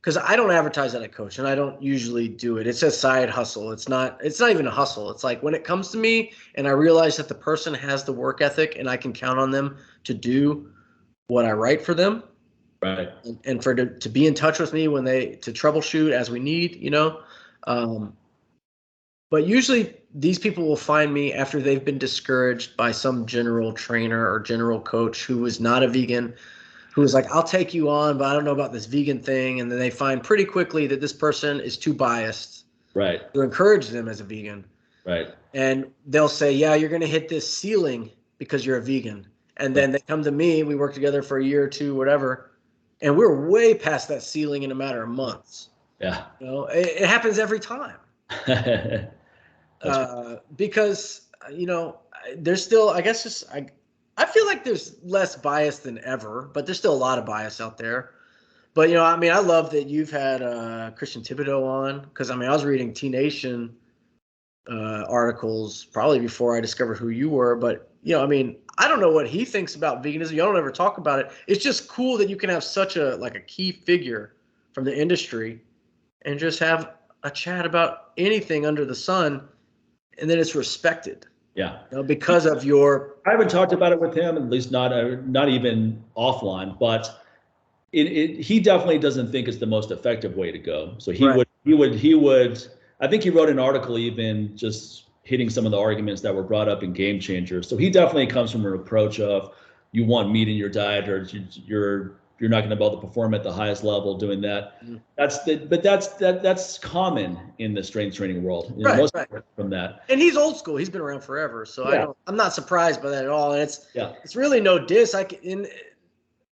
because I don't advertise that I coach, and I don't usually do it. It's a side hustle. It's not even a hustle. It's like when it comes to me and I realize that the person has the work ethic and I can count on them to do what I write for them. Right. And to be in touch with me to troubleshoot as we need, but usually these people will find me after they've been discouraged by some general trainer or general coach who is not a vegan, who is like, I'll take you on, but I don't know about this vegan thing. And then they find pretty quickly that this person is too biased to encourage them as a vegan. Right. And they'll say, yeah, you're going to hit this ceiling because you're a vegan. And then they come to me, we work together for a year or two, whatever. And we're way past that ceiling in a matter of months. Yeah. It happens every time. Because, there's still, I guess, I feel like there's less bias than ever, but there's still a lot of bias out there. But, I love that you've had Christian Thibodeau on, because, I was reading T-Nation articles probably before I discovered who you were. But, I don't know what he thinks about veganism. Y'all don't ever talk about it. It's just cool that you can have such a key figure from the industry and just have a chat about anything under the sun, and then it's respected. Yeah. Because of your. I haven't talked about it with him, at least not even offline, but he definitely doesn't think it's the most effective way to go. So he would. I think he wrote an article even just hitting some of the arguments that were brought up in Game Changers. So he definitely comes from an approach of you want meat in your diet, or you're not going to be able to perform at the highest level doing that. That's common in the strength training world. Right. From that. And he's old school. He's been around forever, so I'm not surprised by that at all. And it's really no diss.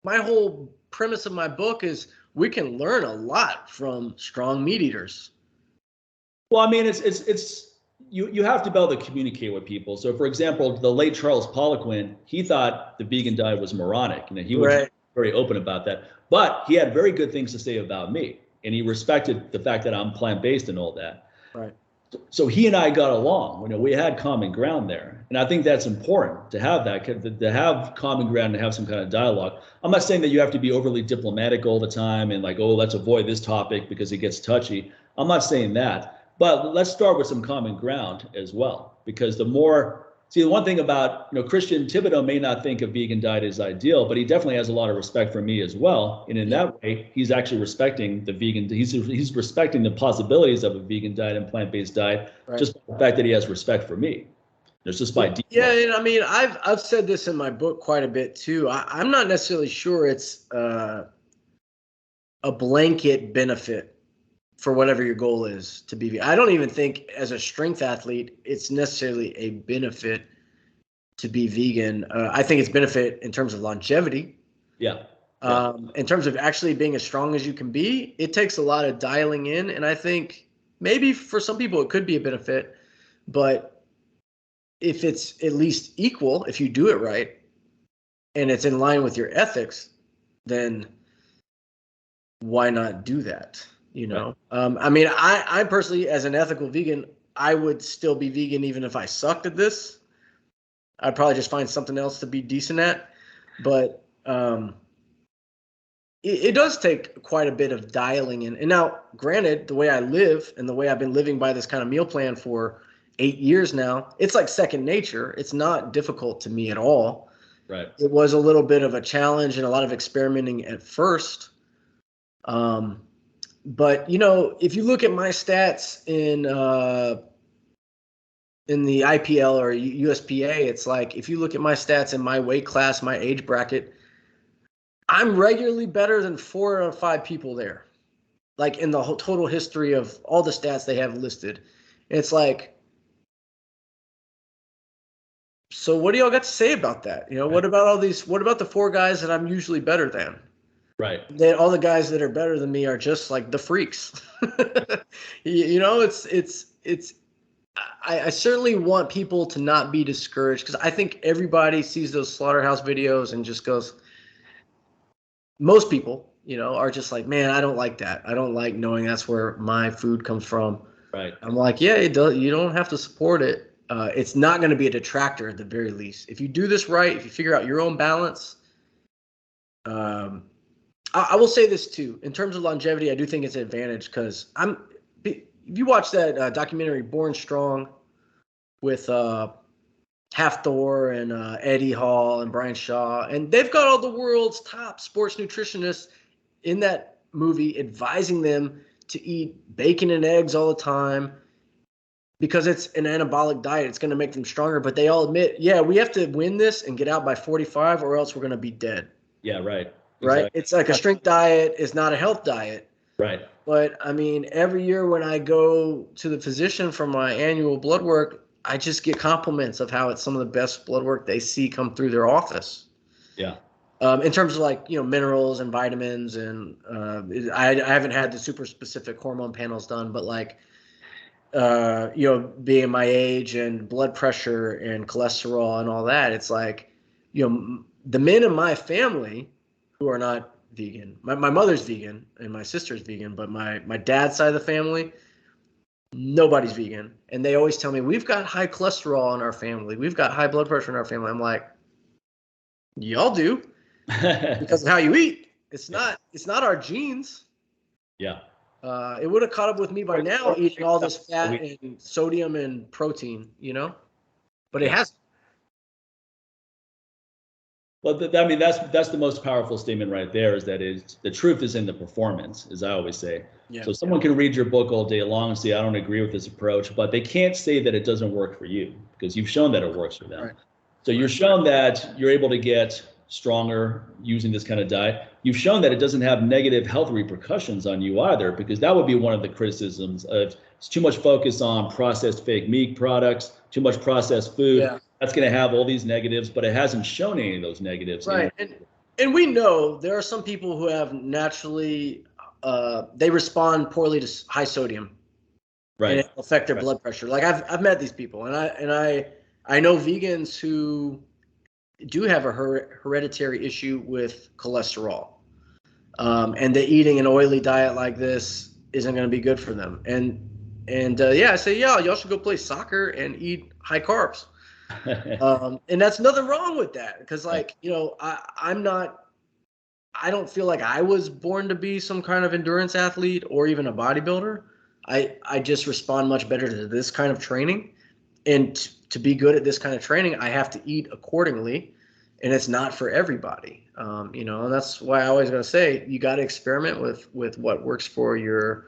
My whole premise of my book is we can learn a lot from strong meat eaters. Well, I mean, it's you have to be able to communicate with people. So, for example, the late Charles Poliquin, he thought the vegan diet was moronic. He was very open about that. But he had very good things to say about me, and he respected the fact that I'm plant-based and all that. Right. So he and I got along. We had common ground there, and I think that's important to have that, to have common ground and have some kind of dialogue. I'm not saying that you have to be overly diplomatic all the time and like, oh, let's avoid this topic because it gets touchy. I'm not saying that. But let's start with some common ground as well, because the one thing about, Christian Thibodeau may not think a vegan diet is ideal, but he definitely has a lot of respect for me as well. And in that way, he's actually respecting the vegan. He's respecting the possibilities of a vegan diet and plant-based diet, just by the fact that he has respect for me. There's just by default. Yeah, and I mean, I've said this in my book quite a bit too. I'm not necessarily sure it's a blanket benefit for whatever your goal is to be vegan. I don't even think as a strength athlete, it's necessarily a benefit to be vegan. I think it's benefit in terms of longevity. Yeah. In terms of actually being as strong as you can be, it takes a lot of dialing in. And I think maybe for some people it could be a benefit, but if it's at least equal, if you do it right, and it's in line with your ethics, then why not do that? I mean, I personally, as an ethical vegan, I would still be vegan even if I sucked at this. I'd probably just find something else to be decent at. But it does take quite a bit of dialing in. And now, granted, the way I live and the way I've been living by this kind of meal plan for 8 years now, it's like second nature. It's not difficult to me at all. Right. It was a little bit of a challenge and a lot of experimenting at first. But if you look at my stats in the IPL or USPA, it's like if you look at my stats in my weight class, my age bracket, I'm regularly better than 4 out of 5 people there. Like in the whole total history of all the stats they have listed. It's like, so what do y'all got to say about that? What about what about the 4 guys that I'm usually better than? Right. All the guys that are better than me are just like the freaks. I certainly want people to not be discouraged, because I think everybody sees those slaughterhouse videos and just goes, most people, are just like, man, I don't like that. I don't like knowing that's where my food comes from. Right. I'm like, yeah, you don't have to support it. It's not going to be a detractor at the very least. If you do this right, if you figure out your own balance, I will say this too. In terms of longevity, I do think it's an advantage, because if you watch that documentary Born Strong with Hafthor and Eddie Hall and Brian Shaw, and they've got all the world's top sports nutritionists in that movie advising them to eat bacon and eggs all the time because it's an anabolic diet. It's going to make them stronger. But they all admit, yeah, we have to win this and get out by 45 or else we're going to be dead. Yeah, right. Right. Exactly. It's like a strength diet is not a health diet. Right. But I mean, every year when I go to the physician for my annual blood work, I just get compliments of how it's some of the best blood work they see come through their office. Yeah. In terms of like, minerals and vitamins, and I haven't had the super specific hormone panels done, but like, being my age and blood pressure and cholesterol and all that, it's like, the men in my family who are not vegan. My mother's vegan and my sister's vegan, but my dad's side of the family, nobody's vegan. And they always tell me, we've got high cholesterol in our family. We've got high blood pressure in our family. I'm like, y'all do, because of how you eat. It's not our genes. Yeah. It would have caught up with me by now, eating all this fat and sodium and protein, you know, but it hasn't. Well, I mean, that's the most powerful statement right there, is that the truth is in the performance, as I always say. Yeah. So someone can read your book all day long and say, I don't agree with this approach, but they can't say that it doesn't work for you, because you've shown that it works for them. Right. So you're shown that you're able to get stronger using this kind of diet. You've shown that it doesn't have negative health repercussions on you either, because that would be one of the criticisms of it's too much focus on processed fake meat products, too much processed food. Yeah. That's going to have all these negatives, but it hasn't shown any of those negatives. Right. And we know there are some people who have naturally, they respond poorly to high sodium. Right. And it affect their blood pressure. Like I've met these people, and I know vegans who do have a hereditary issue with cholesterol, and that eating an oily diet like this isn't going to be good for them. And I say, yeah, y'all should go play soccer and eat high carbs. And that's nothing wrong with that, because like, you know, I don't feel like I was born to be some kind of endurance athlete or even a bodybuilder. I just respond much better to this kind of training, and to be good at this kind of training, I have to eat accordingly, and it's not for everybody. You know, and that's why I always gotta say, you got to experiment with what works for your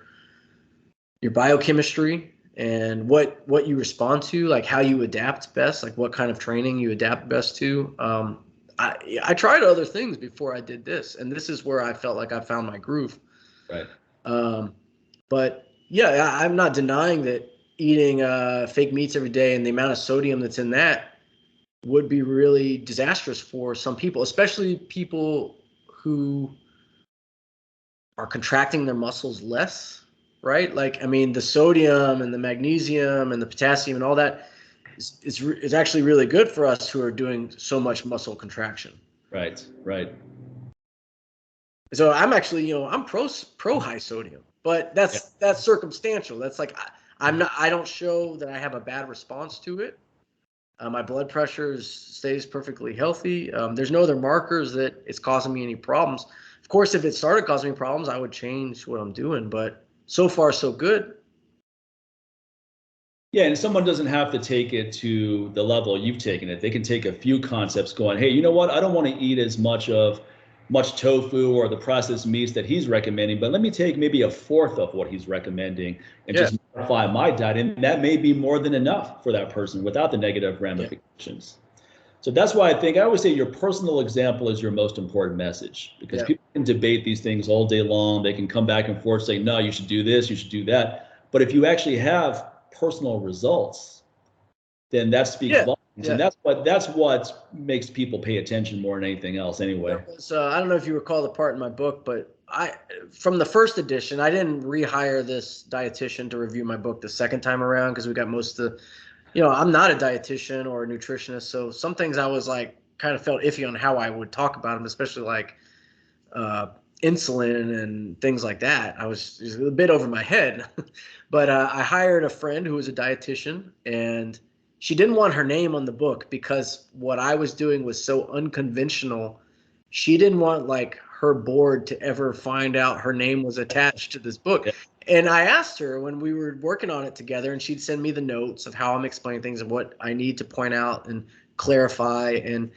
biochemistry and what you respond to, like how you adapt best, like what kind of training you adapt best to. I tried other things before I did this, and this is where I felt like I found my groove. Right. But yeah, I'm not denying that eating fake meats every day and the amount of sodium that's in that would be really disastrous for some people, especially people who are contracting their muscles less. Right? Like, I mean, the sodium and the magnesium and the potassium and all that is actually really good for us who are doing so much muscle contraction. Right. Right. So I'm actually, you know, I'm pro high sodium, but that's circumstantial. That's like, I don't show that I have a bad response to it. My blood pressure stays perfectly healthy. There's no other markers that it's causing me any problems. Of course, if it started causing me problems, I would change what I'm doing, but so far, so good. Yeah, and someone doesn't have to take it to the level you've taken it. They can take a few concepts going, hey, you know what? I don't want to eat as much tofu or the processed meats that he's recommending, but let me take maybe a fourth of what he's recommending and just modify my diet. And that may be more than enough for that person without the negative ramifications. So that's why I always say your personal example is your most important message, because people can debate these things all day long. They can come back and forth saying, no, you should do this, you should do that. But if you actually have personal results, then that speaks volumes. And that's what makes people pay attention more than anything else anyway. So I don't know if you recall the part in my book, but from the first edition, I didn't rehire this dietitian to review my book the second time around, because we got most of the, you know, I'm not a dietitian or a nutritionist, so some things I was like kind of felt iffy on how I would talk about them, especially like insulin and things like that. I was a bit over my head, but I hired a friend who was a dietitian, and she didn't want her name on the book because what I was doing was so unconventional. She didn't want like her board to ever find out her name was attached to this book. And I asked her when we were working on it together, and she'd send me the notes of how I'm explaining things and what I need to point out and clarify. And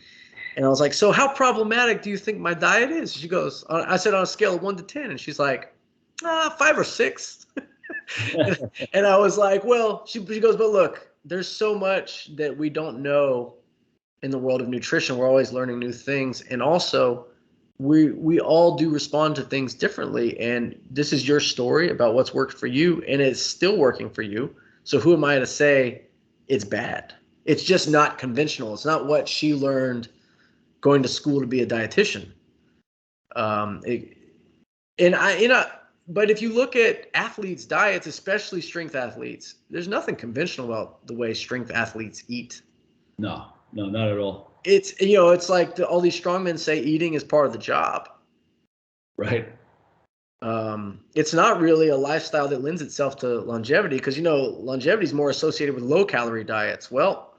I was like, so how problematic do you think my diet is? She goes, I said on a scale of 1 to 10. And she's like, 5 or 6. And I was like, well, she goes, but look, there's so much that we don't know in the world of nutrition. We're always learning new things. And also, we all do respond to things differently, and this is your story about what's worked for you, and it's still working for you. So who am I to say it's bad? It's just not conventional. It's not what she learned going to school to be a dietitian. But if you look at athletes' diets, especially strength athletes, there's nothing conventional about the way strength athletes eat. No, not at all. It's, you know, it's like all these strongmen say eating is part of the job. Right. It's not really a lifestyle that lends itself to longevity, because, you know, longevity is more associated with low calorie diets. Well,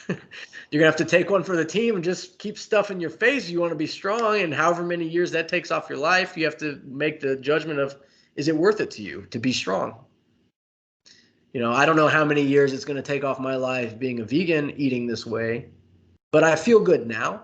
you're gonna have to take one for the team and just keep stuff in your face. You want to be strong, and however many years that takes off your life, you have to make the judgment of, is it worth it to you to be strong? I don't know how many years it's going to take off my life being a vegan, eating this way, but I feel good now,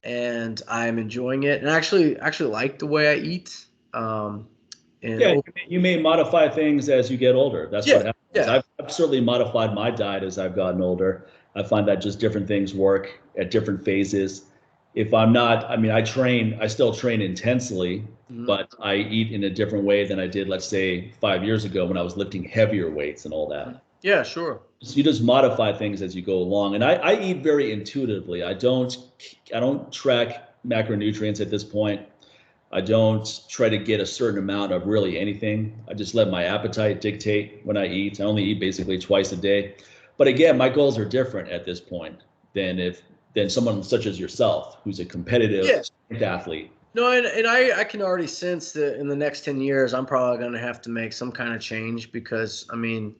and I'm enjoying it, and I actually like the way I eat. Yeah, you may modify things as you get older. That's what happens. Yeah. I've certainly modified my diet as I've gotten older. I find that just different things work at different phases. If I'm not, I mean, I still train intensely, but I eat in a different way than I did, let's say, 5 years ago when I was lifting heavier weights and all that. Yeah, sure. So you just modify things as you go along. And I eat very intuitively. I don't track macronutrients at this point. I don't try to get a certain amount of really anything. I just let my appetite dictate when I eat. I only eat basically twice a day. But again, my goals are different at this point than someone such as yourself, who's a competitive athlete. No, and I can already sense that in the next 10 years, I'm probably going to have to make some kind of change, because, I mean,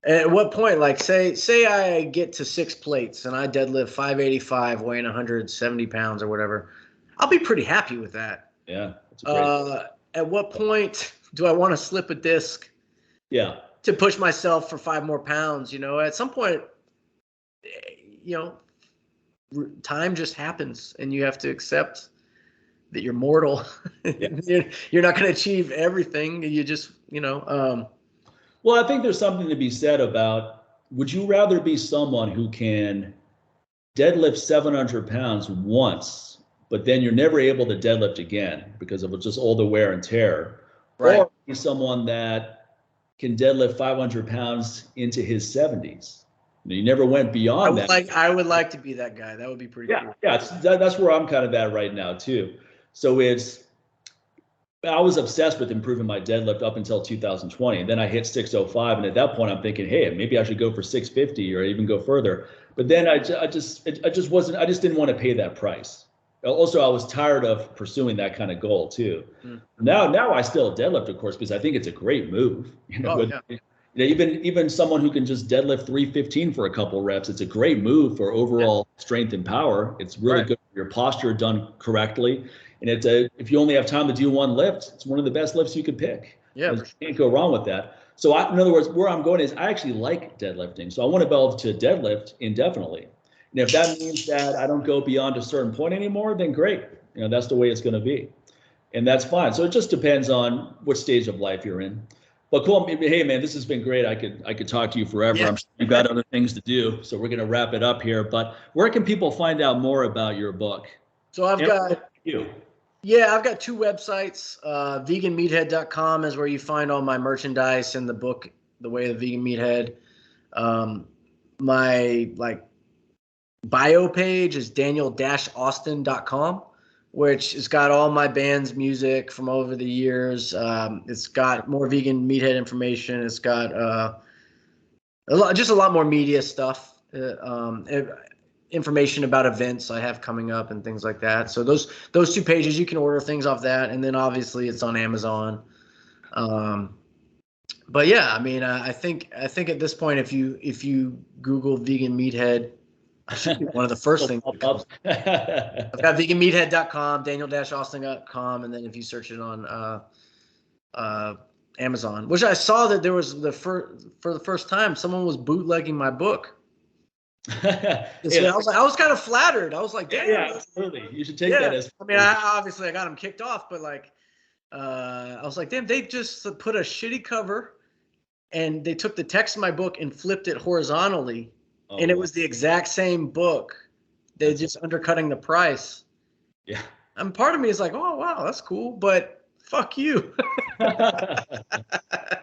at what point, like say I get to 6 plates and I deadlift 585 weighing 170 pounds or whatever, I'll be pretty happy with that. Yeah. That's great. At what point do I want to slip a disc? Yeah. To push myself for 5 more pounds, At some point, time just happens, and you have to accept that you're mortal. Yeah. You're not going to achieve everything. You just, Well, I think there's something to be said about, would you rather be someone who can deadlift 700 pounds once, but then you're never able to deadlift again because of just all the wear and tear, right? Or be someone that can deadlift 500 pounds into his 70s? You never went beyond that. I would like to be that guy. That would be pretty cool. Yeah, that's where I'm kind of at right now too. So I was obsessed with improving my deadlift up until 2020. And then I hit 605. And at that point, I'm thinking, hey, maybe I should go for 650 or even go further. But then I just didn't want to pay that price. Also, I was tired of pursuing that kind of goal too. Mm-hmm. Now I still deadlift, of course, because I think it's a great move. Even someone who can just deadlift 315 for a couple reps, it's a great move for overall strength and power. It's really good for your posture done correctly. And if you only have time to do one lift, it's one of the best lifts you could pick. Yeah, you can't go wrong with that. So in other words, where I'm going is I actually like deadlifting. So I want to be able to deadlift indefinitely. And if that means that I don't go beyond a certain point anymore, then great. That's the way it's going to be. And that's fine. So it just depends on what stage of life you're in. But cool. Hey, man, this has been great. I could talk to you forever. Yeah. I'm sure you've got other things to do. So we're going to wrap it up here. But where can people find out more about your book? So I've got 2 websites. Veganmeathead.com is where you find all my merchandise and the book, The Way of the Vegan Meathead. My bio page is daniel-austin.com, which has got all my band's music from over the years. It's got more vegan meathead information. It's got a lot more media stuff, information about events I have coming up and things like that. So those 2 pages, you can order things off that, and then obviously it's on Amazon. But yeah, I mean, I think at this point, if you Google vegan meathead, I should be one of the first things that comes. I've got veganmeathead.com, daniel-austin.com, and then if you search it on Amazon, which I saw that there was for the first time, someone was bootlegging my book. I was kind of flattered. I was like, damn. Yeah, absolutely. You should take that as. I mean, I got them kicked off, but I was like, damn, they just put a shitty cover, and they took the text of my book and flipped it horizontally. And it was the exact same book. They're just undercutting the price. Yeah. And part of me is like, oh, wow, that's cool. But fuck you.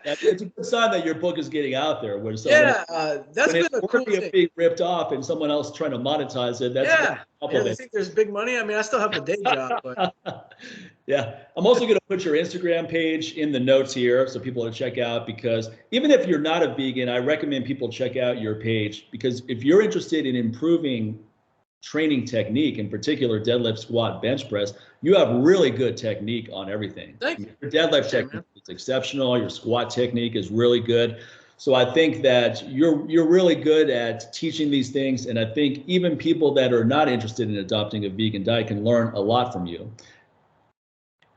It's a good sign that your book is getting out there. That's been a cool thing. Being ripped off and someone else trying to monetize it. I think there's big money. I mean, I still have a day job. But. Yeah. I'm also going to put your Instagram page in the notes here so people to check out, because even if you're not a vegan, I recommend people check out your page, because if you're interested in improving training technique, in particular deadlift, squat, bench press, you have really good technique on everything. Thank you. Your deadlift technique is exceptional. Your squat technique is really good. So I think that you're really good at teaching these things. And I think even people that are not interested in adopting a vegan diet can learn a lot from you.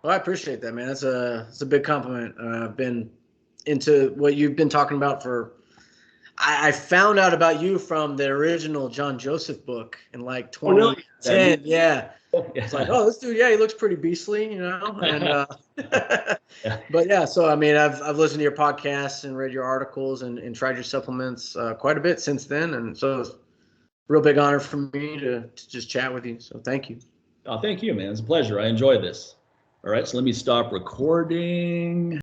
Well, I appreciate that, man. It's a big compliment. I've been into what you've been talking about for. I found out about you from the original John Joseph book in like Oh, really? 2010. Yeah. Yeah. It's like, oh, this dude, yeah, he looks pretty beastly, And Yeah. but yeah, so I mean, I've listened to your podcasts and read your articles and tried your supplements quite a bit since then, and so it's a real big honor for me to just chat with you. So thank you. Oh, thank you, man. It's a pleasure. I enjoy this. All right, so let me stop recording.